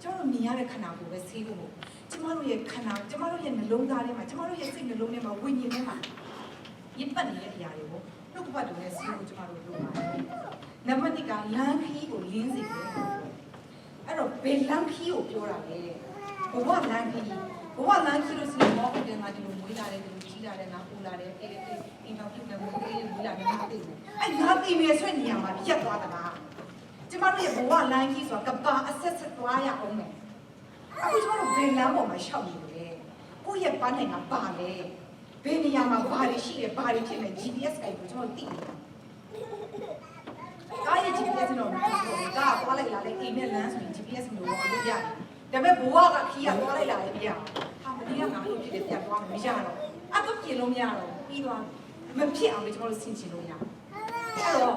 ကျမတို့မြင်ရတဲ့ခန္ဓာကိုယ်ပဲဆေးဖို့ကျမတို့ရဲ့ခန္ဓာကျမတို့ရဲ့နှလုံးသားထဲမှာကျမတို့ရဲ့စိတ်နှလုံးထဲမှာဝိညာဉ်ထဲမှာရစ်ပတ်နေတဲ့အရာတွေကိုနှုတ်ပတ်တော်နဲ့ဆေးဖို့ကျမတို့လုပ်ပါတယ်နံပါတ်1ကလမ်းခီးကိုလင်းစေတယ်အဲ့တော့ဘယ်လမ်းခီးကိုပြောတာလဲဘဝလမ်းခီးလို့ဆိုရင်ဘောပြန်လာဒီလိုမွေးလာတယ်ဒီလိုကြီးလာတယ်ငါပူလာတယ်အဲ့အိမ်တော်ပြုတ်တယ်မွေးလာတယ်ငါသိတယ်အဲ့ငါသိမယ်ဆိုတဲ့နေရာမှာပြတ်သွားတာလားကျမတို့ရဲ့ဘဝလမ်းခီးဆိုတာကပါအဆက်ဆက်သွားရအောင်မယ်အခုကျမတို့ဘယ်လမ်းပေါ်မှာရှောက်နေလဲကိုယ့်ရဲ့ပန်းနိုင်ကပါလဲဘယ်နေရာမှာဘာတွေရှိလဲဘာတွေဖြစ်လဲ GPS ကိုကျမတို့သိနေတာကားရဲ့ GPS တော့ကားသွားလိုက်လာလဲအိမ်နဲ့လမ်းဆိုရင် GPS မျိုးတော့လို့ရတယ်ဒါပေမဲ့ဘဝကခီးကသွားလိုက်လာလဲမရဟာမနေ့ကငါတို့ဖြစ်တယ်ပြန်သွားမယ်မရတော့အတော့ပြင်လို့မရတော့ပြီးသွားမဖြစ်အောင်ကျမတို့ဆင်ခြင်လို့ရအဲ့တော့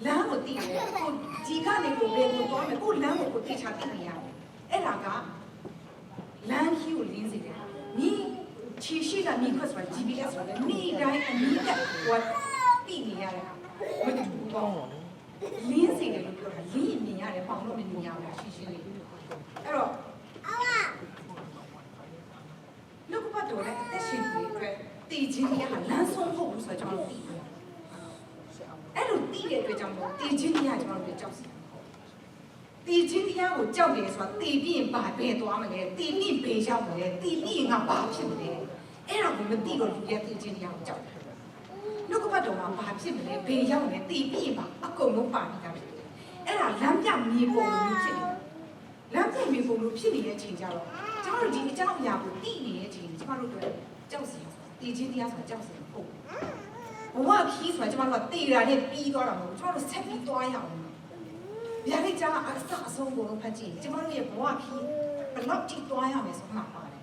လမ်းကိုသိတယ်ကိုဒီကနေကိုဘယ်ကိုသွားမယ်ကိုလမ်းကိုသိချာသိနေရတယ်အဲ့ဒါကလမ်းခီးကိုလင်းစေတယ်နီးချီရှိကနီးခွတ်ဆိုတာ GPS ဆိုတယ်နီးတိုင်းအနီးကဟိုသိနေရတယ်မတူဘူးပေါ့လင်းစေတယ်လို့ပြောတာလင်းမြင်ရတယ်ပေါင်လို့မြင်ရမှာရှိလေးအဲ့တော့လူကပတ်တော်လည်းအသက်ရှင်နေအတွက်တည်ခြင်းရဟာလမ်းဆုံးဖို့ဆိုတော့ကျွန်တော်သိတယ်အဲ့လိုသိတဲ့အတွက်ကြောင့်တည်ခြင်းရကျွန်တော်တို့ကြောက်စီတည်ခြင်းတရားကိုကြောက်တယ်ဆိုတာတည်ပြီးရင်ဘာပဲသွားမလဲတည်ပြီးဘယ်ရောက်မလဲတည်ပြီးရင်ငါဘာဖြစ်မလဲအဲ့ဒါကိုမသိတော့လူရဲ့တည်ခြင်းတရားကိုကြောက်တယ်လူကပတ်တော်မှာဘာဖြစ်မလဲဘယ်ရောက်မလဲတည်ပြီးရင်ဘာအကုန်လုံးပါနေတာဖြစ်တယ်အဲ့ဒါလမ်းပြမြေပုံလို့ဖြစ်တယ်လမ်းပြမြေပုံလို့ဖြစ်နေတဲ့အချိန်ကျတော့ကျွန်တော်တို့ဒီအကြောင်းအရာကိုသိနေတဲ့အချိန်ကျမတို့တို့ကြောက်စီတည်ခြင်းတရားဆိုတာကြောက်စီဟုတ်ဘဝခီးဆိုတာကျမတို့ကတည်တာနဲ့ပြီးသွားတာမဟုတ်ဘူးကျမတို့ဆက်ပြီးသွားရအောင်ဗျာဒိတ်ကျအဆုံးကိုဖတ်ကြည့်ကျမတို့ရဲ့ဘဝခီးဘယ်လောက်ကြည့်သွားရမယ်ဆိုမှပါတယ်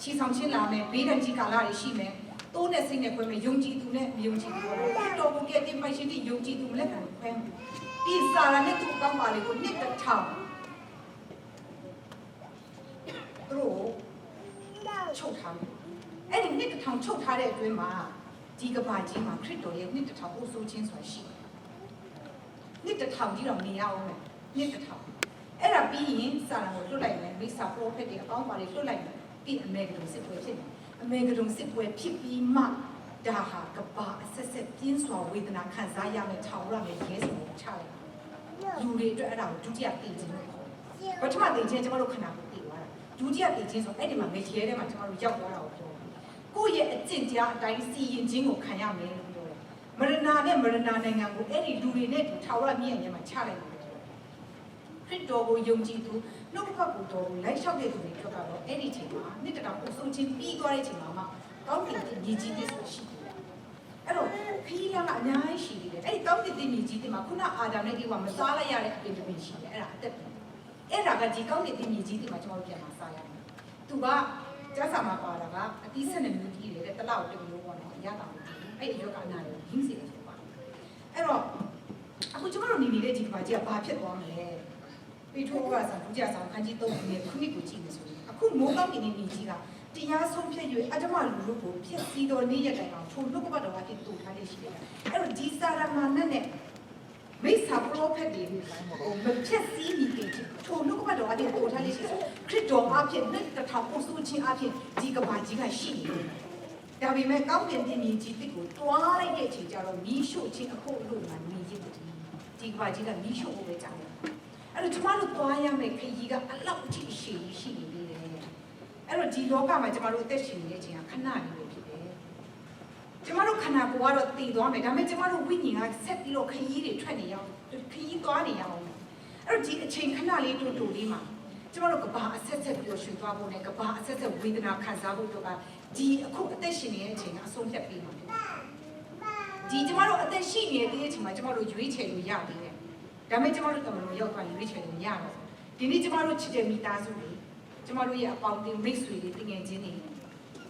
ချီဆောင်ချင်းလာမယ်ဘေးဒဏ်ကြီးကာလတွေရှိမယ်တိုးနဲ့စိတ်နဲ့ခွဲမယ်ယုံကြည်သူနဲ့မယုံကြည်သူတော့တော်ဘူးကတင်ပိုင်ရှင်တွေယုံကြည်သူလက်ခံခွဲပြီးစာရနဲ့သူ့ကောင်းပါလေကိုနှစ်တစ်ထောင်သူတို့ချုပ်ထားတယ်အဲ့ဒီနှစ်တစ်ထောင်ချုပ်ထားတဲ့အတွင်းမှာဒီကဘာကြီးမှာခရစ်တော်ရဲ့နှစ်တစ်ထောင်ပို့ဆိုခြင်းဆိုတာရှိတယ်နှစ်တစ်ထောင်ကြီးတော့နေရအောင်မယ်နှစ်တစ်ထောင်အဲ့ဒါပြီးရင်စာရကိုလွတ်လိုက်မယ်မိစ္ဆာပရောဖက်တွေအပေါင်းပါတွေလွတ်လိုက်မယ်ပြီးအမေဂဒုံစစ်ပွဲဖြစ်တယ်အမေဂဒုံစစ်ပွဲဖြစ်ပြီးမှဒါဟာကဘာအဆက်ဆက်ပြင်းစွာဝေဒနာခံစားရမယ်ထောင်ရမယ်ရဲဆိုချလိုက်လူတွေအတွက်အဲ့ဒါကိုဒုတိယတည်ခြင်းလို့ခေါ်တယ်ပထမတည်ခြင်းကျွန်တော်တို့ခဏကိုတည်သွားတာဒုတိယတည်ခြင်းဆိုအဲ့ဒီမှာငရဲထဲမှာကျွန်တော်တို့ရောက်သွားတာကိုပြောကိုယ့်ရဲ့အကျင့်တရားအတိုင်းစီရင်ခြင်းကိုခံရမယ်လို့ပြောတယ်မရဏနဲ့မရဏနိုင်ငံကိုအဲ့ဒီလူတွေနဲ့ထောင်ရမြင့်ရမှာချလိုက်တယ်ခရစ်တော်ကိုယုံကြည်သူနှုတ်ကပတ်ကိုတော်ကိုလိုက်လျှောက်တဲ့သူတွေအတွက်ကတော့အဲ့ဒီချိန်မှာနှစ်တတောင်အဆုံးချင်းပြီးသွားတဲ့ချိန်မှာမှကောင်းကင်တည်မြေကြီးတည်ဆိုရှိတယ်အဲ့တော့ခီးလမ်းကအများကြီးရှိသေးတယ်အဲ့ဒီကောင်းကင်တည်မြေကြီးတည်မှာခုနအာဒါနဲ့ဒီကမစားလိုက်ရတဲ့အပြင်တစ်ပင်ရှိတယ်အဲ့ဒါအသက်အဲ့ဒါကဒီကောင်းကင်တည်မြေကြီးတည်မှာကျွန်တော်တို့ပြန်လာစားရတယ်သူကကျန်းစာမှာပါတာကအသီးဆက်နဲ့မျိုးကြီးတယ်တလောက်တစ်မျိုးပေါ့နော်ရတာအဲ့ဒီရောကအနာတွေရင်းစီတယ်ဆိုပါအဲ့တော့အခုကျွန်တော်တို့နေနေတဲ့ဒီကဘာကြီးကဘာဖြစ်သွားမလဲပေထိုးကစားဘူးကြဆောင်ခန်းကြီး3နဲ့ခုနှစ်ကိုကြည့်နေဆိုရင်အခုမိုးကောင်းကင်နေကြီးကတရားဆုံးဖြတ်၍အတ္တမလူလူကိုဖြစ်စည်းတော်နေ့ရက်တိုင်းအောင်ထိုလူကပတ်တော်ကဖြစ်တူထားလေးရှိတယ်အဲ့တော့ဒီစာရမဏနဲ့မိစ္ဆာပရောဖက်တွေမဖြစ်စည်းမိကြတယ်ထိုလူကပတ်တော်ကဖြစ်တူထားလေးရှိတယ်ခရစ်တော်အဖြစ်နဲ့တထောင်ပို့ဆိုခြင်းအဖြစ်ဒီကဘာကြီးကရှိနေတယ်ဒါပေမဲ့ကောင်းကင်တင်မြေကြီးတစ်ကိုတွားလိုက်တဲ့အချိန်ကျတော့မီးရှို့ခြင်းအခုလို့မှမြည်ရတဲ့ဒီကဘာကြီးကမီးရှို့ဖို့ပဲကြောက်တယ်အဲ့တော့ကျမတို့သွားရမယ့်ခရီးကအလောက်အထိရှိနေသေးတယ်အဲ့တော့ဒီလောကမှာကျမတို့အသက်ရှင်နေတဲ့အချိန်ကခဏလေးပဲဖြစ်တယ်ကျမတို့ခန္ဓာကိုယ်ကတော့တည်သွားမယ်ဒါပေမဲ့ကျမတို့ဝိညာဉ်ကဆက်ပြီးတော့ခရီးတွေထွက်နေရအောင်ခရီးသွားနေရအောင်အဲ့တော့ဒီအချိန်ခဏလေးတူတူလေးမှာကျမတို့ကဘာအဆက်ဆက်ပြီးတော့ရှင်သွားဖို့နဲ့ကဘာအဆက်ဆက်ဝေဒနာခံစားဖို့တို့ကဒီအခုအသက်ရှင်နေတဲ့အချိန်ကအဆုံးဖြတ်ပြီးမှာဖြစ်တယ် ဒီကျမတို့အသက်ရှိနေတဲ့အချိန်မှာကျမတို့ရွေးချယ်လို့ရသေးတယ်ဒါပေမဲ့ကျမတို့တမန်တော်ရောက်သွားရွေးချယ်လို့မရတော့ဒီနေ့ကျမတို့ချစ်တဲ့မိသားစုတွေကျမတို့ရဲ့အပေါင်းအသင်းမိတ်ဆွေတွေတကယ်ချင်းတွေ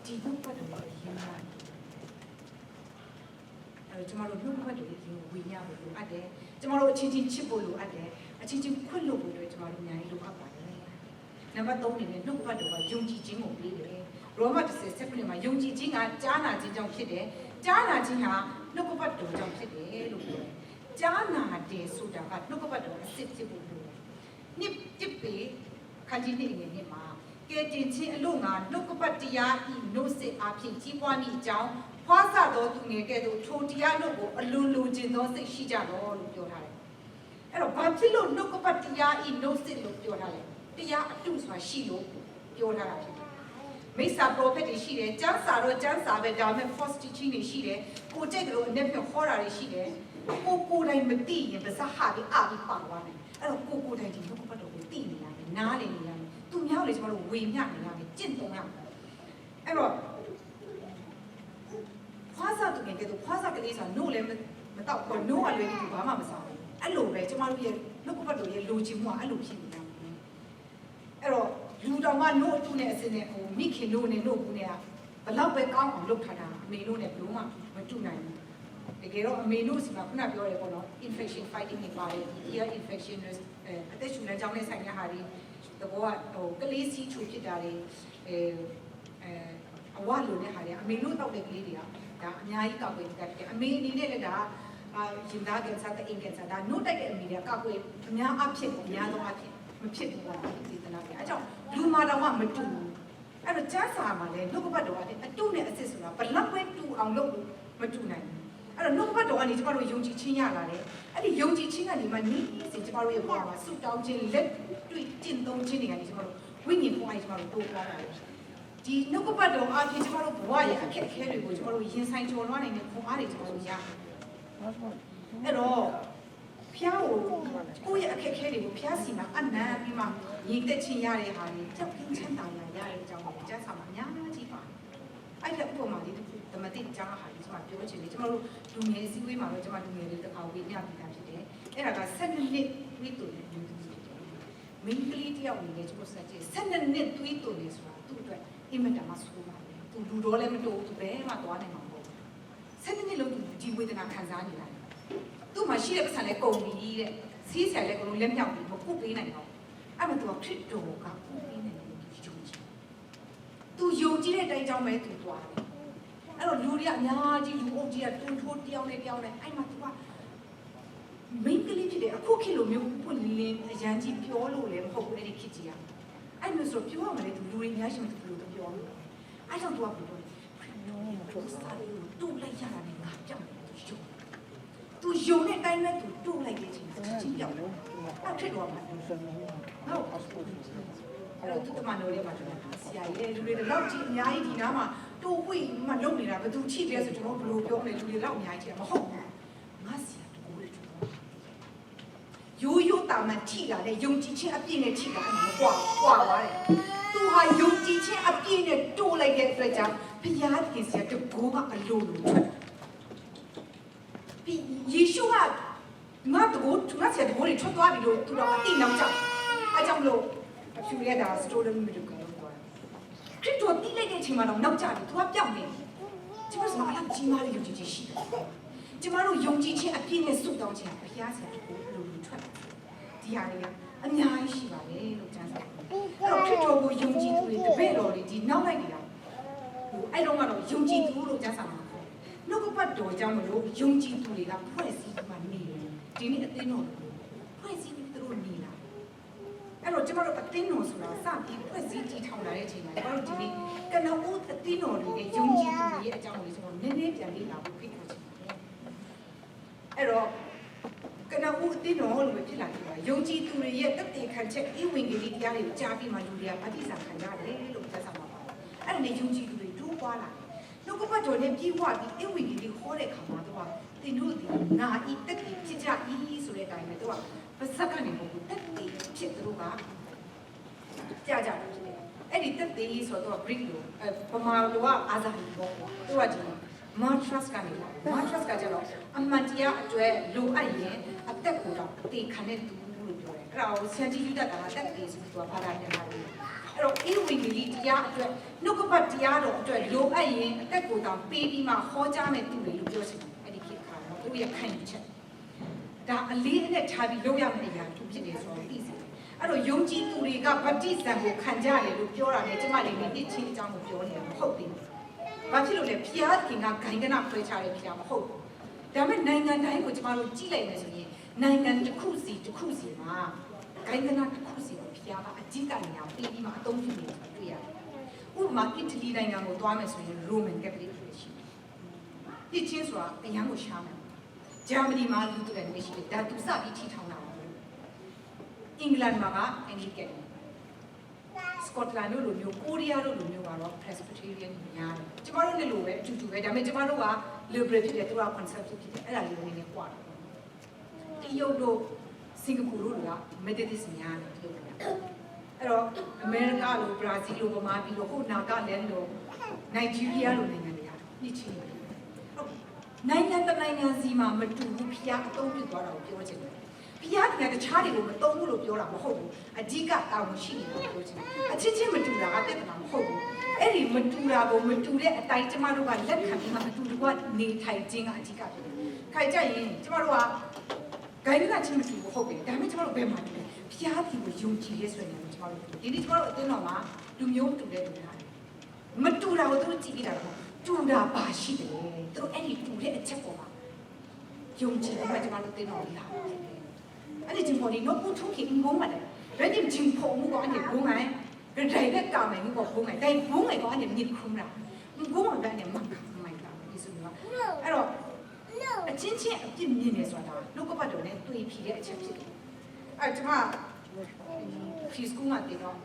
ဒီနှုတ်ပတ်တော်ကိုရင်းရအဲကျမတို့နှုတ်ပတ်တော်ကိုဝင်ရဖို့လိုအပ်တယ်ကျမတို့အချင်းချင်းချစ်ဖို့လိုအပ်တယ်အချင်းချင်းခွင့်လို့ဖို့အတွက်ကျမတို့အများကြီးလိုအပ်ပါတယ်နံပါတ်3အနေနဲ့နှုတ်ပတ်တော်ကယုံကြည်ခြင်းကိုပေးတယ်ရောမ10:7မှာယုံကြည်ခြင်းကကြားနာခြင်းကြောင့်ဖြစ်တယ်ကြားနာခြင်းဟာနှုတ်ပတ်တော်ကြောင့်ဖြစ်တယ်လို့ပြောတယ်ကြားနာတယ်ဆိုတာကနှုတ်ပတ်တော်အစစ်ဖြစ်ဖို့လိုတယ်နှစ်တစ်ပေခန်းကြီးနေနေမှာကဲတင်ချင်းအလို့ငါနှုတ်ပတ်တရားဤနှုတ်စစ်အဖြစ်ကြီးပွားမိအကြောင်းဖွားဆသောသူငယ်ကဲ့သို့ထိုတရားနှုတ်ကိုအလွန်လိုချင်သောစိတ်ရှိကြတော့လို့ပြောထားတယ်အဲ့တော့ဘာဖြစ်လို့နှုတ်ပတ်တရားဤနှုတ်စစ်လို့ပြောထားလဲတရားအတုဆိုတာရှိလို့ပြောထားတာဖြစ်တယ်မိစ္ဆာ prophet တွေရှိတယ်ကျမ်းစာတော့ကျမ်းစာပဲဒါပေမဲ့ false teaching တွေရှိတယ်ကိုကြိတ်ကလေးအနက်ပြခေါ်တာတွေရှိတယ်ကိုတိုင်းမသိရင်ပါစဟာပြီးအပြီးပါသွားတယ်အဲ့တော့ကိုတိုင်းဒီနှုတ်ပတ်တော်ကိုသိနေရတယ်နားလည်နေရတယ်သူများလေကျွန်တော်တို့ဝေမျှနေရတယ်ကျင့်သုံးရအဲ့တော့ဖွားစားတူငယ်ကဲတော့ဖွားစားကလေးဆိုတာ no လည်းမတော့ဘူး no အလွယ်ကြီးဘာမှမစားဘူးအဲ့လိုပဲကျွန်တော်တို့ရဲ့နှုတ်ပတ်တော်ရဲ့လိုချင်မှုကအဲ့လိုဖြစ်နေတာအဲ့တော့လူတော်မနို့အတူနဲ့အစင်းနဲ့ဟိုမိခင်တို့နဲ့နို့ဘူးနဲ့ကဘလောက်ပဲကောင်းအောင်လုပ်ထားတာအမေတို့နဲ့ဘလို့မှမတူနိုင်ဘူးတကယ်တော့အမေတို့စီမှာခုနပြောရဲပေါ့နော် infection fighting တွေပါတယ် ear infection အသက်ရှူလမ်းကြောင်းနဲ့ဆိုင်တဲ့ဟာတွေသဘောကဟိုကလေးစီးချူဖြစ်တာတွေအဝလိုနဲ့ဟာတွေအမေတို့တောက်တဲ့ကလေးတွေကဒါအများကြီးကောက်ွယ်တတ်တယ်အမေအနေနဲ့လည်းဒါရင်သားကင်ဆာတဲ့အင်ကင်ဆာဒါနို့တိုက်တဲ့အမေတွေကကောက်ွယ်အများအဖြစ်အများဆုံးအဖြစ်မဖြစ်ဘူးပေါ့ဒီသနာပြအဲကြောင့်လူမာတော်ကမတူဘူးအဲ့တော့ကျမ်းစာမှာလည်းနှုတ်ကပတ်တော်ကလည်းအတုနဲ့အစစ်ဆိုတာဘလောက်ပဲတူအောင်လုပ်လို့မတူနိုင်ဘူးအဲ့တော့နှုတ်ကပတ်တော်ကနေကျမတို့ယုံကြည်ခြင်းရလာတယ်အဲ့ဒီယုံကြည်ခြင်းကနေမှနီးစီကျမတို့ရဲ့ဘဝမှာဆုတောင်းခြင်းလက်တွေ့ကျင့်သုံးခြင်းတွေကနေကျမတို့ဝိညာဉ်ဘဝကြီးကျမတို့တိုးပွားလာတယ်ဒီနှုတ်ကပတ်တော်အပြင်ကျမတို့ဘဝရဲ့အခက်အခဲတွေကိုကျမတို့ရင်ဆိုင်ကျော်လွှားနိုင်တဲ့ခွန်အားတွေကျမတို့ရတယ်အဲ့တော့ဖျားကိုယ့်ရဲ့အခက်အခဲတွေကိုဖျားစီမှာအနံ့ပြီးမှရည်တက်ချင်းရတဲ့ဟာတွေကြောက်ကင်းချမ်းသာရတဲ့အကြောင်းကိုကျမ်းစာမှာအများကြီးပါအဲ့ဒါဥပမာလေးတစ်ခုတမတိကျမ်းဟာဒီမှာပြောချင်တယ်ကျွန်တော်တို့လူငယ်စည်းဝေးမှာတော့ကျွန်မလူငယ်လေးတစ်ခါဝေမျှပြီးသားဖြစ်တယ်အဲ့ဒါက12နှစ်တွေးတူတယ်လူတွေဖြစ်တယ်မင်းကလေးတယောက်အနေနဲ့ကျွန်တော်စက်ကြည့်12နှစ်တွေးတူနေဆိုတာသူ့အတွက်အင်မတန်မှဆိုးပါတယ်သူလူတော်လည်းမတူသူဘဲမှသွားနိုင်မှာမဟုတ်ဘူး12နှစ်လုံးဒီဝေဒနာခံစားနေတာသူ့မှာရှိတဲ့ပတ်စံလည်းကုန်ပြီတဲ့စီးဆရာလည်းကလုံးလက်မြောက်ပြီးမကုတ်ပေးနိုင်တော့အဲ့မှာသူကခရစ်တော်ကကုတ်ပေးနိုင်တယ်သူယုံကြည်သူယုံကြည်တဲ့အတိုင်းကြောင့်ပဲသူသွားတယ်အဲ့တော့လူတွေကအများကြီးလူအုပ်ကြီးကတွန်းထိုးတယောက်နဲ့တယောက်နဲ့အဲ့မှာသူကမိန်းကလေးဖြစ်တယ်အခုခေတ်လိုမျိုးပွင့်လင်းအရန်ကြီးပြောလို့လည်းမဟုတ်ဘူးအဲ့ဒီခေတ်ကြီးကအဲ့မျိုးဆိုပြောရမယ်လေသူလူတွေအများရှိမှသူလို့ပြောလို့အဲ့ကြောင့်သူကပြောတယ်ခရစ်တော်ရဲ့ဘုရားလေးကိုတူလိုက်ရတာနဲ့ငါကြောက်တယ်သူယုံတဲ့အတိုင်းပဲသူတိုးလိုက်တဲ့အချိန်မှာချင်းပြောင်းလို့အဲ့ဖြစ်သွားမှာဟုတ်အဲ့တော့သူတမန်တော်လေးမှာကျွန်တော်ဆရာကြီးလူတွေတော့ကြည့်အများကြီးဒီနားမှာတိုးဝိမှလုံနေတာဘယ်သူချိလဲဆိုကျွန်တော်ဘယ်လိုပြောမလဲလူတွေတော့အများကြီးချိမဟုတ်ဘူးငါဆရာတူလေးရိုးရိုးတာမှန်ထိတာလေယုံကြည်ခြင်းအပြည့်နဲ့ထိတာအဲ့ကွာသွားတယ်သူဟာယုံကြည်ခြင်းအပြည့်နဲ့တိုးလိုက်တဲ့အတွက်ကြောင့်ဘုရားခင်ဆရာတဘိုးကအလိုလိုထွက်ယေရှုကငါတို့ငါဆက်တဲ့ဘိုးတွေထွက်သွားပြီလို့သူတော့အတိနောက်ကျအားကြောင့်လို့အဖြူရတာစတိုးတယ်မျိုးကတော့ခရစ်တော်တိလိုက်တဲ့အချိန်မှာတော့နောက်ကျပြီသူကပြောင်းနေကျမတို့အလားကြီးမားတဲ့ယုံကြည်ခြင်းရှိတယ်ကျမတို့ယုံကြည်ခြင်းအပြည့်နဲ့စုတောင်းခြင်းဘုရားဆရာကိုလိုလိုထွက်ဒီဟာတွေကအများကြီးရှိပါတယ်လို့ကျမ်းစာအဲ့တော့ခရစ်တော်ကိုယုံကြည်သူတွေတပည့်တော်တွေဒီနောက်လိုက်နေတာအဲ့တော့ကတော့ယုံကြည်သူလို့ကျမ်းစာမှာနှုတ်ကပတ်တော်ကြောင့်မလို့ယုံကြည်သူတွေကဖွဲ့စည်းမှနေတယ်ဒီနေ့အသင်းတော်ဖွဲ့စည်းပြီးသူတို့နေလာအဲ့တော့ကျမတို့အသင်းတော်ဆိုတာစပြီးဖွဲ့စည်းတည်ထောင်လာတဲ့အချိန်မှာကျမတို့ဒီနေ့ကနဦးအသင်းတော်တွေရဲ့ယုံကြည်သူတွေရဲ့အကြောင်းကိုကျွန်တော်နည်းနည်းပြန်လေ့လာဖို့ဖိတ်ခေါ်ချင်ပါတယ်အဲ့တော့ကနဦးအသင်းတော်လို့ပဲဖြစ်လာတယ်ယုံကြည်သူတွေရဲ့တသက်ခံချက်ဤဝင်ကြီးတရားတွေကိုကြားပြီးမှလူတွေကဗတ္တိဇာခံရတယ်လို့သက်ဆောင်ပါပါအဲ့ဒါနဲ့ယုံကြည်သူတွေတိုးပွားလာနှုတ်ကပတ်တော်နဲ့ပြေဝပြီးအဝိကြီးလေးခေါ်တဲ့ခါမှာတော့သင်တို့ဒီငါဤတက်တည်ဖြစ်ကြဤဆိုတဲ့အတိုင်းပဲသူကပါစက်ကနေပေါ့တက်တည်ဖြစ်သူတို့ကကြာကြတယ်ဖြစ်တယ်အဲ့ဒီတက်တည်ဆိုတော့ Greek လိုဗမာလိုကအာဇာနည်ပေါ့သူကဒီ mantra ကနေလာ mantra ကကြတော့အမှန်တရားအတွက်လိုအပ်ရင်အသက်ကိုတော့အသေးခံတဲ့သူလို့ပြောတယ်အဲ့ဒါကိုဆရာကြီးယူတတ်တာအသက်သေးဆိုပြီးတော့ဘာသာပြန်လာတယ်အဲ့တော့အေဝံဂေလိတရားအတွက်နှုတ်ကပတ်တရားတော်အတွက်လိုအပ်ရင်အသက်ကိုတော့ပေးပြီးမှဟောကြားမယ်သူတွေလို့ပြောချင်တယ်အဲ့ဒီခေတ်ကတော့သူရဲ့ခံယူချက်ဒါအလေးအနက်ထားပြီးလုပ်ရမယ့်အရာသူဖြစ်နေဆိုတော့သိစေအဲ့တော့ယုံကြည်သူတွေကဗတ္တိဇံကိုခံကြတယ်လို့ပြောတာနဲ့ကျမလေးနဲ့အချင်းအကြောင်းကိုပြောနေတာမဟုတ်ဘူး။ဘာဖြစ်လို့လဲဖျားခင်ကဂိုင်းကနာခွဲခြားတဲ့ဖျားမဟုတ်ဘူး။ဒါပေမဲ့နိုင်ငံတိုင်းကိုကျမတို့ကြည့်လိုက်မယ်ဆိုရင်နိုင်ငံတစ်ခုစီမှာဂိုင်းကနာတစ်ခုစီကိုဖျားကအကြီးကနေအောင်ပြီးပြီးမှအသုံးပြုနေတာတွေ့ရတယ်။ဥပမာအီတလီနိုင်ငံကိုသွားမယ်ဆိုရင် Roman Catholic တွေရှိတယ်။ပြစ်ချင်းဆိုတာအရန်ကိုရှားမယ်။ဂျာမနီမှာလူတွေလည်းရှိတယ်။ဒါသူစပြီးထိထောင်တာ။အင်္ဂလန်မှာကအင်္ဂလိပ်ကစကော့တလန်တို့လိုမျိုးကိုရီးယားတို့လိုမျိုးကတော့ Presbyterian များတယ်ကျမတို့လည်းလိုပဲအတူတူပဲဒါပေမဲ့ကျမတို့က liberal ဖြစ်တယ်သူက conservative ဖြစ်တယ်အဲ့ဒါလေးကိုနည်းနည်းကွာတယ်တရုတ်တို့စင်ကာပူတို့က Methodist များတယ်တရုတ်ကအဲ့တော့အမေရိကလိုဘရာဇီးလိုဗမာပြည်လိုဟိုနာဂလန်လိုနိုင်ဂျီးရီးယားလိုနိုင်ငံတွေကညှိချင်းတယ်နိုင်ငံတနိုင်ငံစီမှာမတူဘူးဖျားအသုံးပြုသွားတာကိုပြောချင်တယ်ဖျားကတခြားတွေကိုမသုံးဘူးလို့ပြောတာမဟုတ်ဘူးအဓိကတာဝန်ရှိတယ်လို့ပြောချင်တယ်အချင်းချင်းမတူတာကပြဿနာမဟုတ်ဘူးအဲ့ဒီမတူတာကိုမတူတဲ့အတိုင်းကျမတို့ကလက်ခံပြီးမှအတူတူကနေထိုင်ခြင်းကအဓိကဖြစ်တယ်ခိုင်ကြရင်ကျမတို့ကဂိုင်းကချင်းမတူဘူးဟုတ်တယ်ဒါပေမဲ့ကျမတို့ဘယ်မှာတူလဲဖျားပြည်ကိုယုံကြည်ရဲဆိုရင်ကျမတို့ဒီနေ့ကျမတို့အတင်းတော်မှာလူမျိုးတူတဲ့တူတာမတူတာကိုသူတို့ကြည့်ကြတာတော့တူတာပါရှိတယ်သူတို့အဲ့ဒီတူတဲ့အချက်ပေါ်မှာယုံကြည်မှကျမတို့တင်းတော်လာအဲ့ဒီဂျင်ပေါ်ဒီတော့ဘုထုခင်ဘုံမှာတယ်ရတဲ့ဂျင်ပေါ်မှုကနေဘုံငိုင်းကြိုင်တဲ့ကာမယ်ကိုဘုံငိုင်းတိုင်ဘုံငိုင်းကနေမြစ်ခုံးတာဘုံကနေမကမိုက်တာဒီဆိုတော့အဲ့တော့အချင်းချင်းအပြစ်မြင်နေဆိုတာလောကပတ်တော်နဲ့တွေ့ဖြီးတဲ့အချက်ဖြစ်တယ်အဲ့ကျွန်မဖီစကူမှာတင်တော့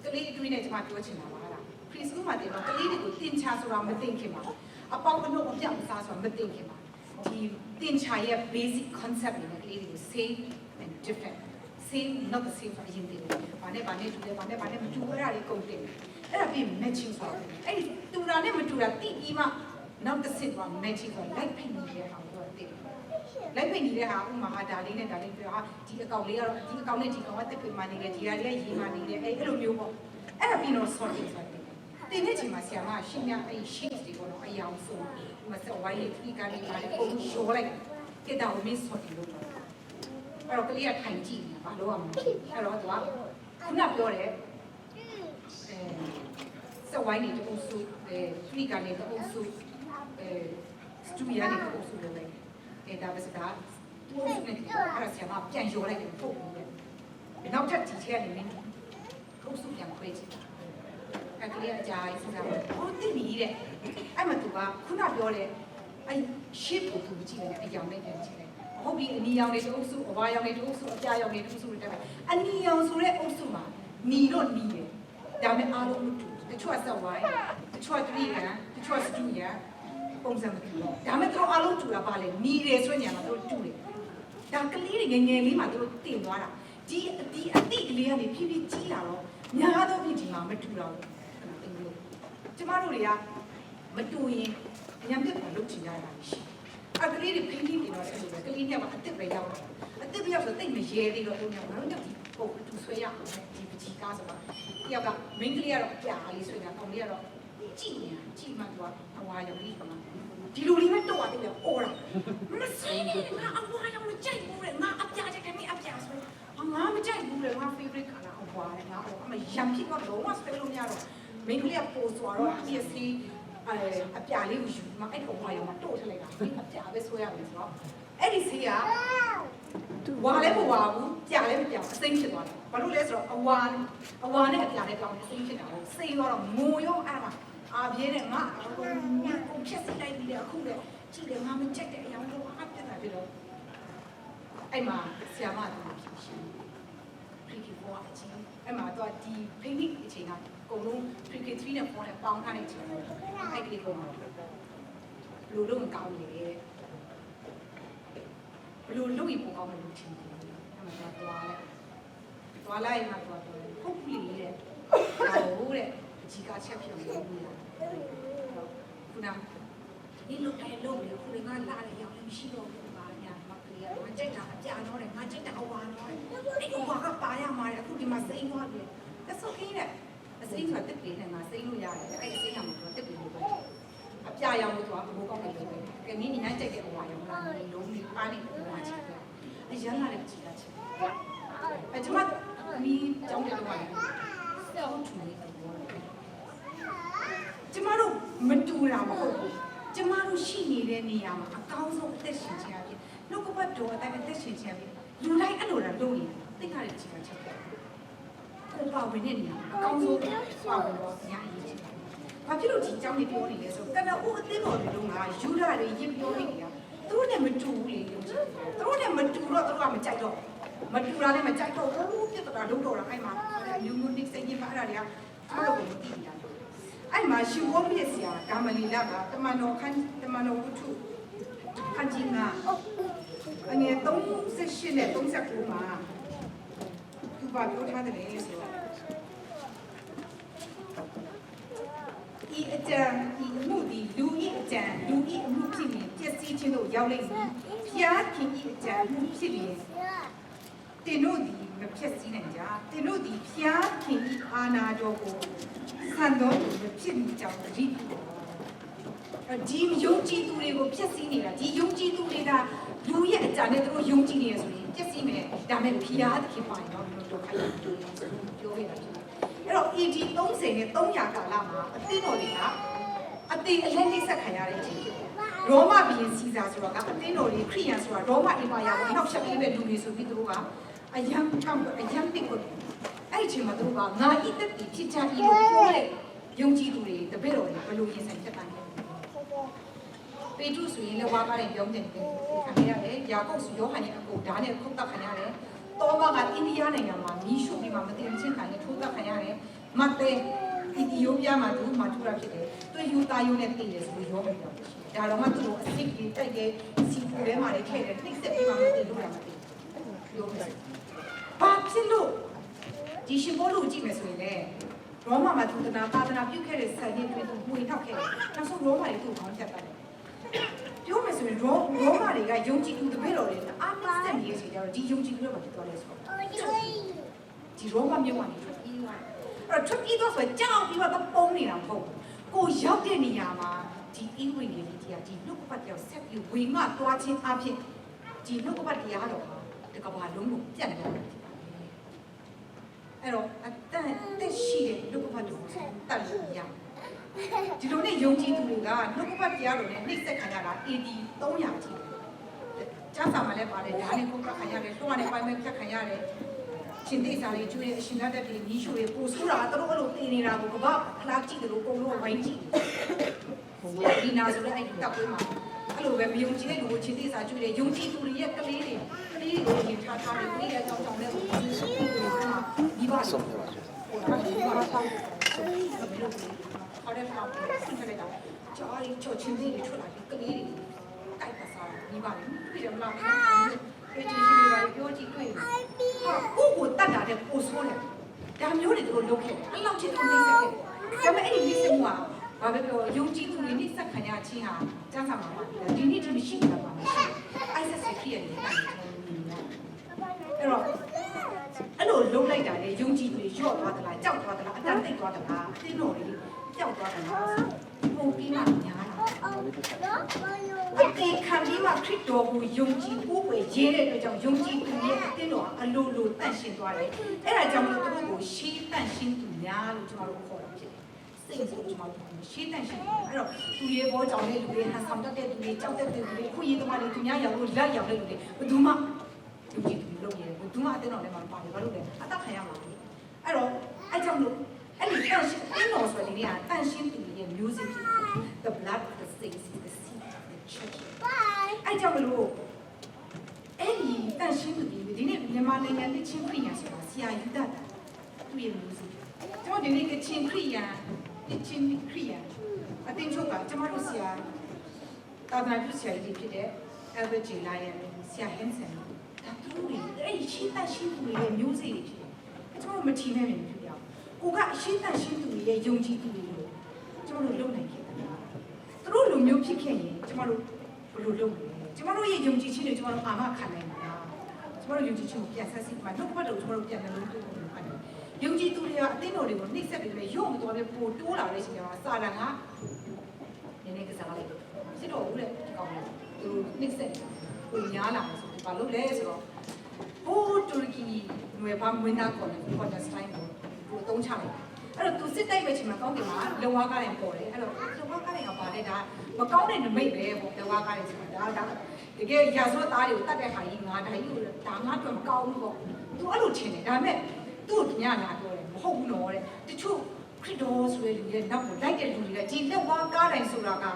ကလေးအတွေ့နဲ့ကျွန်မပြောချင်တာပါလားဖီစကူမှာတင်တော့ကလေးတွေကိုတင်ချဆိုတာမသိခင်ပါအပေါင်းအနှုတ်အပြတ်အစားဆိုတာမသိခင်ပါဒီတင်ချရဲ့ basic concept နဲ့ကလေးတွေကို same and different same not the same အရင်တည်းဘာနဲ့တူတယ်ဘာနဲ့မတူအဲ့ဒါလေးကုန်တယ်အဲ့ဒါပြီး matching ဆိုတာအဲ့ဒီတူတာနဲ့မတူတာတိပြီးမှနောက်တစ်ဆင့်က matching ဆိုတာ like ဖိနေတဲ့ဟာကိုသိတယ် like ဖိနေတဲ့ဟာဥမာဒါလေးနဲ့ဒါလေးပြောဟာဒီအကောင်လေးကတော့ဒီအကောင်နဲ့ဒီကောင်ကတစ်ဖိမှနေတယ်ဒီဟာလေးကရေမှနေတယ်အဲ့လိုမျိုးပေါ့အဲ့ဒါပြီးတော့ sorting ဆိုတာတင်တဲ့ချိန်မှာဆရာမရှင်းများအဲ့ sheet တွေကတော့အယောင်ဆိုမစဝိုင်းလေးဖိကနေပါလေပုံရှိုးလိုက်ကြည့်တော့ miss ဆိုတယ်လို့ပြောတာအဲ့တော့ကလေးကထိုင်ကြည့်နေဘာလို့ရမလဲအဲ့တော့သူကခုနပြောတယ်စဝိုင်းနေတူစုဖိကနေတူစုစတူယာနေတူစုလို့လေဒါပဲစကားတူစုနေအဲ့ဒါဆရာမပြန်ရောလိုက်တယ်ပို့ပြီးနောက်ထပ်ဒီထဲကနေတူစုပြန်ခွဲကြည့်ကလေးအကြာကြီးစဉ်းစားဟိုတိပြီးတဲ့အဲ့မှာသူကခုနပြောတဲ့အဲ့ shape ကိုသူကြည့်နေတဲ့အယောင်နဲ့ပြန်ကြည့်လိုက်ဟုတ်ပြီအနီရောင်တွေတအုပ်စုအဝါရောင်တွေတအုပ်စုအပြာရောင်တွေတအုပ်စုတွေတက်မယ်အနီရောင်ဆိုတဲ့အုပ်စုမှာနီတော့နီတယ်ဒါပေမဲ့အားလုံးမတူတချို့ကဆက်ဝိုင်းတချို့က3ရန်တချို့ကစတူရန်ပုံစံမတူတော့ဒါပေမဲ့သူတို့အားလုံးတူတာပါလေနီတယ်ဆိုရင်ညမှာသူတို့တူတယ်ဒါကလေးတွေငယ်ငယ်လေးမှာသူတို့တင်သွားတာဒီအတိကလေးကနေဖြည်းဖြည်းကြီးလာတော့ညာတော့ဖြစ်ဒီမှာမတူတော့ကျမတို့တွေကမတူရင်ညံပြတ်တာလုပ်ချင်ရတာရှိအကလေးတွေဖိနေတယ်တော့အဲ့လိုပဲကလေးတွေကမှအစ်စ်ပဲရောက်တာအစ်စ်ပဲရောက်ဆိုတိတ်မရဲသေးတော့တို့ညငါတို့ညပုံတူဆွဲရအောင်ဒီပကြီးကားဆိုတော့တယောက်ကမင်းကလေးကတော့အပြာလေးဆွဲတာကောင်လေးကတော့ကြည့်နေတာကြည့်မှသူကအဝါရောင်လေးကမှဒီလူလေးပဲတော့တယ်လေအော်တာမဆိုင်ဘူးငါအဝါရောင်မကြိုက်ဘူးလေငါအပြာကြိုက်တယ်အပြာဆွဲငါမကြိုက်ဘူးလေငါ favorite color အဝါလေငါအမရံဖြစ်တော့လုံးဝဆွဲလို့မရတော့မင်းကလေးကပို့သွားတော့ PSC အပြာလေးကိုယူမှအဲ့တော့ဝါရောင်မှာတို့ထလိုက်တာအပြာပဲဆွဲရမယ်ဆိုတော့အဲ့ဒီစီးကဝါလည်းမဝါဘူးပြာလည်းမပြာအစိမ့်ဖြစ်သွားတယ်ဘာလို့လဲဆိုတော့အဝါနဲ့အပြာနဲ့ကြောင်းအစိမ့်ဖြစ်တာကိုစိမ့်တော့ငိုရောအဲ့မှာအာပြင်းနဲ့ငါကိုဖြတ်စီလိုက်ပြီးအခုလေကြည့်တယ်ငါမကြက်တဲ့အရာတော့အပြတ်တာဖြစ်တော့အဲ့မှာဆရာမကဖြစ်ရှင်ဒီဘောအချင်းအဲ့မှာတော့ဒီဖိနိအချိန်ကကုန်လုံး 3K3 နဲ့4နဲ့ပေါင်းထားတဲ့အချိန်အဲ့ဒီကောင်လူလုံးကောင်းလေဘလို့လူကြီးပိုကောင်းတယ်လို့ထင်တယ်အဲ့မှာသွားလိုက်မှာတော့ဟုတ်ပြီလေဟိုတဲ့အကြီးကချက်ဖြစ်နေဘူးလားခုန ဒီလိုတိုင်းလုပ်ပြီးခုလည်းငါလာတယ်ရောက်လည်းမရှိတော့ဘူးပါညာမကလေးကငါကြိုက်တာအပြာတော့တယ်ငါကြိုက်တာအဝါတော့တယ်အဲ့အဝါကပါရမှာလေအခုဒီမှာစိမ့်သွားပြီ that's okay တဲ့အစိမ့်ဆိုတာတက်ပြီးနေမှာစိမ့်လို့ရတယ်အဲ့အစိမ့်ရမှာတော့တက်ပြီးလို့ပဲအပြာရောင်လို့ဆိုတာဘိုးကောင်းတယ်လို့ပဲကဲမင်းညီနိုင်ကြိုက်တဲ့အဝါရောင်လားဒီလုံးလေးပါနေတယ်ဟိုချစ်တယ်အရန်လာတယ်ချစ်တာချစ်အကျမမီးကြောင်းတယ်တော့လည်းဆောင်းထူနေတယ်ကျမတို့မတူတာမဟုတ်ဘူးကျမတို့ရှိနေတဲ့နေရာမှာအကောင်းဆုံးအသက်ရှင်ခြင်းအဖြစ်နှုတ်ကပတ်တော်အတိုင်းအသက်ရှင်ခြင်းအဖြစ်လူတိုင်းအဲ့လိုလားလုပ်နေတာသိကြတဲ့ချစ်တာချစ်တယ်ကိုပါဝင်တဲ့နေရာအကောင်းဆုံးပါဝင်တော့ညာအရေးကြီးတယ်။ဘာဖြစ်လို့ဒီအကြောင်းတွေပြောနေလဲဆိုတော့ကနဦးအသင်းတော်တွေလုံးကယူဒတွေရစ်ပြောနေတာသူတို့နဲ့မတူဘူးလေသူတို့နဲ့မတူတော့သူတို့ကမကြိုက်တော့မတူတာလည်းမကြိုက်တော့ဘူးပြဿနာလုံးတော့အဲ့မှာမျိုးမျိုးနိစ္စကြီးပါအဲ့ဒါတွေကအားလုံးကိုမသိနေတာအဲ့မှာရှင်ဝတ်ပြဆရာကာမလီလာကတမန်တော်ဝုထုခန်းကြီးကအငယ်38နဲ့39မှာသူပါပြောထားတယ်လေဆိုတော့ဤအကြံဤမှုဒီလူဤအကြံလူဤအမှုဖြစ်ရင်ပျက်စီးခြင်းတို့ရောက်လိမ့်မယ်ဖျားခင်ဤအကြံမှုဖြစ်ရင်တင်တို့ဒီမဖြစ်စည်းနိုင်ကြတင်တို့ဒီဖျားခင်ဤအာနာတော်ကိုဆန်တော်မဖြစ်မိကြောင်းတတိဒီယုံကြည်သူတွေကိုဖြစ်စည်းနေတာဒီယုံကြည်သူတွေကလူရဲ့အကြံနဲ့သူတို့ယုံကြည်နေရဆိုရင်ပြည့်စည်မယ်ဒါမဲ့ဖျားသခင်ပိုင်တော့လို့ခိုင်းတယ်ပြောခဲ့တာဖြစ်တယ်အဲ့တော့ AD 30နဲ့300ကာလမှာအသင်းတော်တွေကအသေးအလက်နှိမ့်ဆက်ခံရတဲ့အချိန်ဖြစ်တယ်ရောမဘီရင်စီဇာဆိုတာကအသင်းတော်တွေခရိယန်ဆိုတာရောမအင်ပါယာကိုနောက်ဆက်ပေးတဲ့လူတွေဆိုပြီးသူတို့ကအယံကံအယံပစ်ကိုအဲ့ဒီအချိန်မှာသူတို့ကငါဤတက်ပြီးဖြစ်ချင်ဤလို့ပြောတဲ့ယုံကြည်သူတွေတပည့်တော်တွေဘယ်လိုရင်ဆိုင်ဖြတ်တန်းလဲပေတရုဆိုရင်လည်းဝါကားနဲ့ပြောင်းတယ်ခံရတယ်ယာကုပ်ဆိုယောဟန်ရဲ့အကိုဓာတ်နဲ့ခုတ်တက်ခံရတယ်တောမကအိန္ဒိယနိုင်ငံမှာမီးရှို့ပြီးမှမတင်ချင်းခံနဲ့ထိုးတက်ခံရတယ်မတ်တဲအီသီယိုးပီးယားမှာသူမှထူတာဖြစ်တယ်သူယူတာယုံနဲ့တည်တယ်ဆိုလို့ယောဟန်ပြောတယ်ဒါတော့မှသူတို့အစ်စ်ကြီးတိုက်တဲ့စီပူထဲမှာလည်းထည့်တယ်နှိမ့်ဆက်ပြီးမှမတည်လို့ရမှာပြောတယ်ဘာဖြစ်လို့ဒီရှင်ဘောလို့ကြည့်မယ်ဆိုရင်လေရောမမှာသူတနာသာသနာပြုခဲ့တဲ့ဆန်ရင်းတွေသူမှုထောက်ခဲ့တယ်နောက်ဆုံးရောမတွေသူ့ကောင်းတက်တယ်ပြောမယ်ဆိုရင်ရောမတွေကယုံကြည်သူတပည့်တော်တွေအားမစက်နေရစီကြတော့ဒီယုံကြည်သူတွေဘာဖြစ်သွားလဲဆိုတော့ဒီရောမမျိုးကနေထွက်ပြီးသွားအဲ့တော့ထွက်ပြီးသွားဆိုကြောက်ပြီးတော့ပုံနေတာမဟုတ်ကိုရောက်တဲ့နေရာမှာဒီအင်းဝင်နေလေးကြီးကဒီနှုတ်ကပတ်ပြောဆက်ပြီးဝေငှတွားခြင်းအဖြစ်ဒီနှုတ်ကပတ်တရားတော်ဟာဒီကဘာလုံးကိုပြတ်သွားတယ်အဲ့တော့အသက်ရှိတဲ့နှုတ်ကပတ်တော်တတ်လို့ရဒီလိုနဲ့ယုံကြည်သူတွေကနှုတ်ကပတ်တရားတော်နဲ့နှိမ့်ဆက်ခံရတာ AD 300ကြီးကျမ်းစာမှာလည်းပါတယ်ဒါနဲ့ခုတ်ခံရတယ်တွန်းနဲ့ပိုင်းမဲ့ဖြတ်ခံရတယ်ရှင်သေစာလေးကျွေးအရှင်လက်တက်တွေညီးချိုတွေပို့ဆိုးတာသူတို့အဲ့လိုတင်နေတာကိုကဘာခလာကြည့်တယ်လို့အကုန်လုံးဝိုင်းကြည့်ဒီနာဆိုတဲ့အဲ့တပ်ပွေးမှာအဲ့လိုပဲမယုံကြည်တဲ့လူကိုရှင်သေစာကျွေးတယ်ယုံကြည်သူတွေရဲ့ကလေးတွေကိုဒီထားထားတယ်ကလေးရဲ့ကြောင်းကြောင်းနဲ့ဒီပါဆုံးတယ်ဒီပါဆုံးအဲ့ဒါကဆင်းရဲတာကြားရီချောချင်းတွေထွက်လာပြီးကလေးတွေတိုက်ပါစားဒီပါလေပြီးတော့မလားအဲ့ဒီရှိပါပြောကြည့်တွေ့ဟာကိုတတ်တာတဲ့ပိုဆိုးတယ်ဒါမျိုးတွေသူတို့လုပ်ခဲ့တယ်အဲ့လောက်ချစ်သူနေဆက်ခဲ့ဒါပေမဲ့အဲ့ဒီနေဆက်မှုကဘာပဲပြောယုံကြည်သူတွေနေဆက်ခံရခြင်းဟာစမ်းစာမှာဒီနေ့ဒီမရှိတာပါမရှိအိုက်ဆက်စဖြစ်ရတယ်အဲ့တော့အဲ့လိုလုံးလိုက်တာလေယုံကြည်သူတွေရော့သွားသလားကြောက်သွားသလားအတန်တိတ်သွားသလားအတင်းတော်တွေကြောက်သွားသလားပုံပြီးမှညားတာအတေခံပြီးမှခရစ်တော်ကိုယုံကြည်ဖို့ပဲရေးတဲ့အတွက်ကြောင့်ယုံကြည်သူရဲ့အတင်းတော်အလိုလိုတန့်ရှင်းသွားတယ်အဲ့ဒါကြောင့်မလို့သူတို့ကိုရှေးတန့်ရှင်းသူများလို့ကျွန်တော်တို့ခေါ်တာဖြစ်တယ်စိတ်ဆိုကျွန်တော်တို့ရှေးတန့်ရှင်းအဲ့တော့သူရေဘောကြောင့်လေလူတွေဟန်ဆောင်တတ်တဲ့သူတွေကြောက်တတ်တဲ့သူတွေခုရေးသမားတွေသူများရောက်လို့လက်ရောက်တဲ့လူတွေဘယ်သူမှယုံကြည်သူလုပ်ရတယ်ဘယ်သူမှအတင်းတော်လည်းမပါတယ်ဘာလို့လဲအသက်ခံရမှာလေအဲ့တော့အဲ့ကြောင့်လို့အဲ့ဒီတန့်ရှင်းအင်းတော်ဆိုတဲ့နေရာတန့်ရှင်းသူရဲ့ music the blood of the saints is the seed of the church အဲ့ကြောင့်မလို့အဲ့ဒီတန့်ရှင်းသူဒီနေ့မြန်မာနိုင်ငံနဲ့ချင်းခရိယန်ဆိုတာဆရာယူတတ်တာသူရဲ့ music ကျွန်တော်ဒီနေ့ကချင်းခရိယန်ချင်းခရိယန်အတင်းချုပ်ကကျွန်တော်တို့ဆရာတာဝန်ပြုဆရာကြီးဖြစ်တဲ့ Albert J. Lyon ဆရာ Hansen ဒါသူတို့အဲ့ဒီရှင်းတန့်ရှင်းသူရဲ့ music တွေဖြစ်တယ်ကျွန်တော်မထီမဲ့မြင်ဖြစ်ရအောင်ကိုကအရှင်းတန့်ရှင်းသူရဲ့ယုံကြည်သူတွေလို့ကျွန်တော်တို့လုပ်နိုင်ခဲ့တာ သူတို့လူမျိုးဖြစ်ခဲ့ရင်ကျမတို့ဘယ်လိုလုပ်လဲကျမတို့ရဲ့ယုံကြည်ခြင်းတွေကျမတို့အာမခံနိုင်မှာကျမတို့ယုံကြည်ခြင်းကိုပြန်ဆက်စစ်မှာနှုတ်ကပတ်တော်ကျမတို့ပြန်လည်းလုပ်ဖို့ပါတယ်ယုံကြည်သူတွေကအသင်းတော်တွေကိုနှိမ့်ဆက်ပြီးလည်းရုံမတော်ပဲပိုတိုးလာတဲ့ချိန်မှာစာတန်ကနည်းနည်းကစားလိုက်စစ်တော်ဦးတဲ့ဒီကောင်လေးသူနှိမ့်ဆက်ကိုညားလာတယ်ဆိုတော့ဘာလုပ်လဲဆိုတော့ဟိုးတူရကီຫນွေဘာမွေးနာခေါ်တယ်ခေါ်တဲ့စတိုင်းကိုသူအသုံးချလိုက်အဲ့တော့သူစစ်တိုက်မဲ့ချိန်မှာကောင်းကင်မှာလုံဝါးကားတယ်ပေါ်တယ်အဲ့တော့လုံဝါးကားတယ်ကပါလေဒါမကောင်းတဲ့နမိတ်ပဲပေါ့လုံဝါးကားတယ်ဆိုတာဒါတကယ်ရာဇဝတ်သားတွေကိုတတ်တဲ့ခါကြီးငါဒါကြီးကိုဒါငါတော့မကောင်းဘူးပေါ့သူအဲ့လိုထင်တယ်ဒါပေမဲ့သူ့ညလာပြောတယ်မဟုတ်ဘူးနော်တဲ့တချို့ခရစ်တော်ဆိုတဲ့လူရဲ့နောက်ကိုလိုက်တဲ့လူတွေကဒီလုံဝါးကားတယ်ဆိုတာက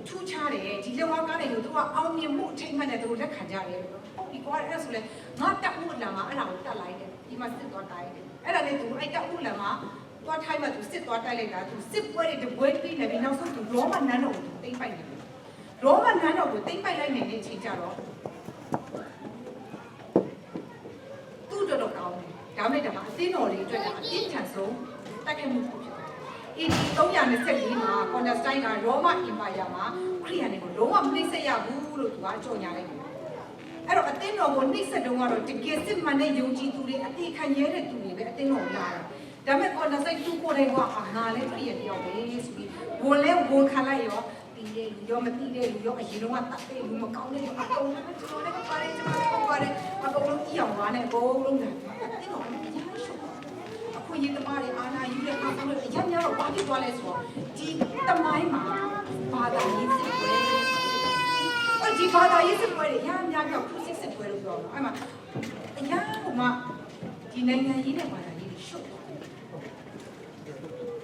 ထူးခြားတယ်ဒီလုံဝါးကားတယ်ကိုသူကအောင်မြင်မှုအထိတ်မှတ်နဲ့သူတို့လက်ခံကြတယ်ဟုတ်ပြီကွာအဲ့ဆိုလဲငါတက်မှုအလာမှာအဲ့ဒါကိုတက်လိုက်တယ်ဒီမှာစစ်သွားတိုင်းတယ်အဲ့ဒါနဲ့သူအဲ့တက်မှုအလာမှာသွားထိုင်းမှာသူစစ်သွားတိုက်လိုက်တာသူစစ်ပွဲတွေတပွဲပြီးနေပြီနောက်ဆုံးသူရောမနန်းတော်ကိုတိမ့်ပိုက်နေတယ်ရောမနန်းတော်ကိုတိမ့်ပိုက်လိုက်နေတဲ့အချိန်ကျတော့သူ့တော်ကောင်းတယ်ဒါမဲ့ဒါကအသင်းတော်တွေအတွက်ကအပြင်းထန်ဆုံးတိုက်ခိုက်မှုဖြစ်တယ်AD 324မှာကွန်တက်စတိုင်းကရောမအင်ပါယာမှာခရီးရန်တွေကိုလုံးဝမနှိမ့်ဆက်ရဘူးလို့သူကကြော်ညာလိုက်တယ်အဲ့တော့အသင်းတော်ကိုနှိမ့်ဆက်တုန်းကတော့တကယ်စစ်မှန်တဲ့ယုံကြည်သူတွေအတိခံရဲတဲ့သူတွေပဲအသင်းတော်လာတယ်ဒါပေမဲ့ကွန်တက်ဆိုင်သူကိုယ်တိုင်ကငါလည်းခရီးရန်တယောက်ပဲဆိုပြီးဝန်လဲဝန်ခံလိုက်ရောတီးတဲ့လူရောမတီးတဲ့လူရောအရင်တော့တတ်တဲ့လူမကောင်းတဲ့လူအကုန်လုံးကျွန်တော်လည်းပါတယ်ကျွန်တော်လည်းပါတယ်အကုန်လုံးကြည့်အောင်ပါနဲ့အကုန်လုံးဒါအသင်းတော်ကရရှိအခုရေသမားတွေအာနာယူတဲ့အခါကျတော့အရင်ကတော့ဘာဖြစ်သွားလဲဆိုတော့ဒီတမိုင်းမှာဘာသာရေးစစ်ပွဲဒီဘာသာရေးစစ်ပွဲတွေရမ်းများများခုစစ်ပွဲလို့ပြောတော့အဲ့မှာအရာကမှဒီနိုင်ငံရေးနဲ့ဘာသာရေးတွေရှုပ်သွားတယ်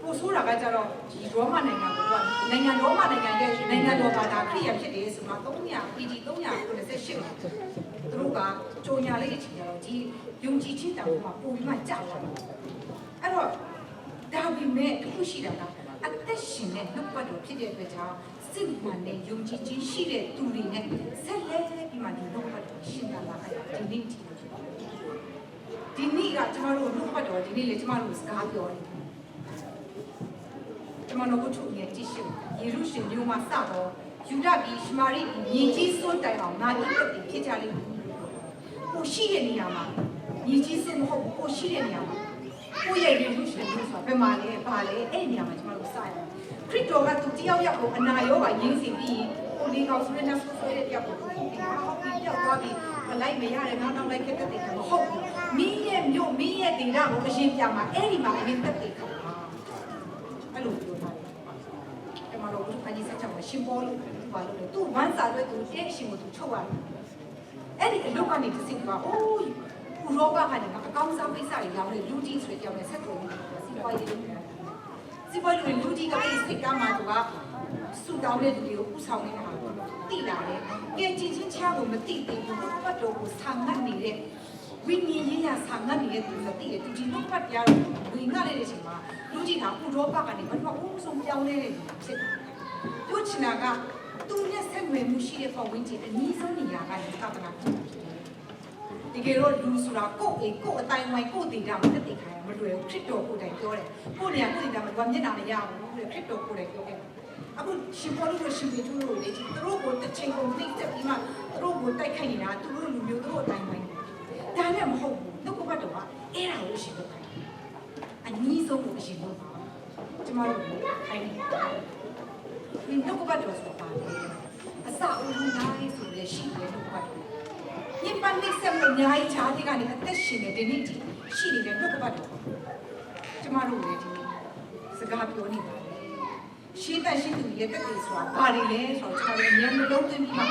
ပို့ဆိုးတာကကြတော့ဒီရောမနိုင်ငံကနိုင်ငံရောမနိုင်ငံရဲ့နိုင်ငံတော်ဘာသာခရိယာဖြစ်တယ်ဆိုတော့300 PD 398သူတို့ကကြုံညာလေးတွေချင်ကြတော့ဒီယုံကြည်ခြင်းတောင်မှပုံပြီးမှကြောက်သွားတယ်အဲ့တော့ဒါပေမဲ့အခုရှိတာကအသက်ရှင်တဲ့နှုတ်ပတ်တော်ဖြစ်တဲ့အတွက်ကြောင့်စစ်မှန်တဲ့ယုံကြည်ခြင်းရှိတဲ့သူတွေနဲ့ဆက်လက်ပြီးမှဒီနှုတ်ပတ်တော်ရှင်းတာလာဒီနေ့ဒီနေ့ကကျမတို့နှုတ်ပတ်တော်ဒီနေ့လေကျမတို့စကားပြောတယ်ကျမတို့ကိုချုပ်နေကြည့်ရှုယေရုရှလင်မြို့မှာစတော့ယူဒပြည်ရှမာရိပြည်မြေကြီးစွန်းတိုင်အောင်ငါဤသက်တည်ဖြစ်ကြလိမ့်မယ်ကိုရှိတဲ့နေရာမှာမြေကြီးစွန်းမဟုတ်ဘူးကိုရှိတဲ့နေရာမှာကိုရဲ့ယေရုရှလင်မြို့ဆိုတာဘယ်မှာလဲဘာလဲအဲ့နေရာမှာကျမတို့စရတယ်ခရစ်တော်ကသူတယောက်ယောက်ကိုအနာရောဂါရင်းစီပြီးကိုလေးကောင်ဆိုတဲ့နတ်ဆိုတဲ့တယောက်ကိုဟုတ်ပြီပြောက်သွားပြီးမလိုက်မရတယ်နောက်လိုက်ခဲ့တဲ့တေကမဟုတ်ဘူးမင်းရဲ့မြို့မင်းရဲ့ဒေသကိုအရင်ပြမှာအဲ့ဒီမှာအရင်တက်တေခါအဲ့လိုပြောထားတယ်။အဲ့မှာတော့ဘုရားကြီးစက်ချောင်းမှာရှင်ပေါ်လို့ဘာလို့လဲသူဝမ်းစာအတွက်သူတဲ့ရှင်ကိုသူချုပ်ရတယ်။အဲ့ဒီအလုပ်ကနေတစ်စိတ်ကအိုးဥရောပကနေကအကောင်းစားပိစတွေရောင်းတဲ့လူကြီးဆိုတဲ့ကြောင်နဲ့ဆက်သွယ်နေတာစီပွားရေးလုပ်နေတာ။စီပွားရေးလူကြီးကအဲ့ဒီစိတ်ကမှသူကစူတောင်းတဲ့သူတွေကိုဥဆောင်နေတာတိလာတယ်။ကဲချင်းချင်းချားကိုမတိသေးဘူးဘုရားတော်ကိုဆာငတ်နေတဲ့ဝိညာဉ်ရေးရဆာငတ်နေတဲ့သူတွေတိတယ်သူဒီနှုတ်ပတ်ပြားကိုဝင်ငတ်လိုက်တဲ့အချိန်မှာလူကြီးကဥရောပကနေဘာလို့အုံဆုံးပြောင်းလဲတဲ့ဖြစ်တယ်။သူချင်တာကသူနဲ့ဆက်နွယ်မှုရှိတဲ့ပုံဝင်ကြီးအနည်းဆုံးနေရာကနေသတ်မှတ်ဖြစ်တယ်။ဒီကေတော့လူဆိုတာကိုယ့်အိမ်ကိုယ့်အတိုင်းဝိုင်းကိုယ့်ဒေတာမှာတက်တည်ခိုင်းရမလွယ်ဘူးခရစ်တော်ကိုယ်တိုင်ပြောတယ်။ကိုယ့်နေရာကိုယ့်ဒေတာမှာဘာမျက်နှာမရဘူးတဲ့ခရစ်တော်ကိုယ်တိုင်ပြောခဲ့တယ်။အခုရှင်ပေါ်လို့ရှင်ပေသူတို့လေသူတို့ကိုတစ်ချိန်ကုန်သိတဲ့ပြီးမှသူတို့ကိုတိုက်ခိုက်နေတာသူတို့လူမျိုးတို့အတိုင်းဝိုင်းဒါနဲ့မဟုတ်ဘူး။နှုတ်ကပတ်တော်ကအဲ့ဒါကိုရှင်ပြောခိုင်းတယ်။အနည်းဆုံးကိုရှင်ပြောပါကျမတို့ခိုင်းတယ်ဒီနှုတ်ကပတ်တော်ဆိုတာပါလေအစအဦးနိုင်ဆိုလေရှိတယ်နှုတ်ကပတ်တော်ညပန်နေစမအများကြီးခြားတဲ့ကနေအသက်ရှင်နေတဲ့ဒီနေ့ဒီရှိနေတဲ့နှုတ်ကပတ်တော်ကျမတို့လည်းဒီစကားပြောနေတာရှင်းတဲ့ရှင်းသူရဲ့တက်တယ်ဆိုတာဘာတွေလဲဆိုတော့ကျမတို့ဉာဏ်နှလုံးသွင်းပြီးမှ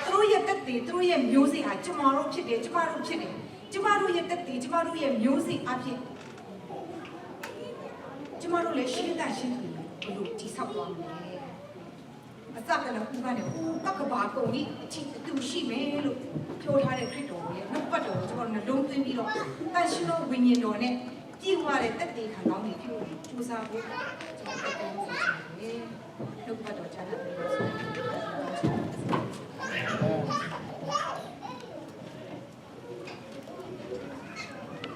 သူတို့ရဲ့တက်တယ်သူတို့ရဲ့မျိုးစေ့ဟာကျမတို့ဖြစ်တယ်ကျမတို့ဖြစ်တယ်ကျမတို့ရဲ့တက်တယ်ကျမတို့ရဲ့မျိုးစေ့အဖြစ်ကျမတို့လည်းရှင်းတဲ့ရှင်းသူဘယ်လိုတိဆောက်သွားမလဲအစကလည်းဥပဒေကကဘာကုန်ကြီးအချင်းတူရှိမယ်လို့ပြောထားတဲ့ခရစ်တော်ရဲ့နှုတ်ပတ်တော်ကိုကျမတို့နှလုံးသွင်းပြီးတော့တန်ရှင်တော်ဝိညာဉ်တော်နဲ့ကြည်ဝါတဲ့တက်တေခံကောင်းနေပြုကြိုးစားဖို့ကျွန်တော်တိုက်တွန်းနေပါတယ်နှုတ်ပတ်တော်ကြားနာ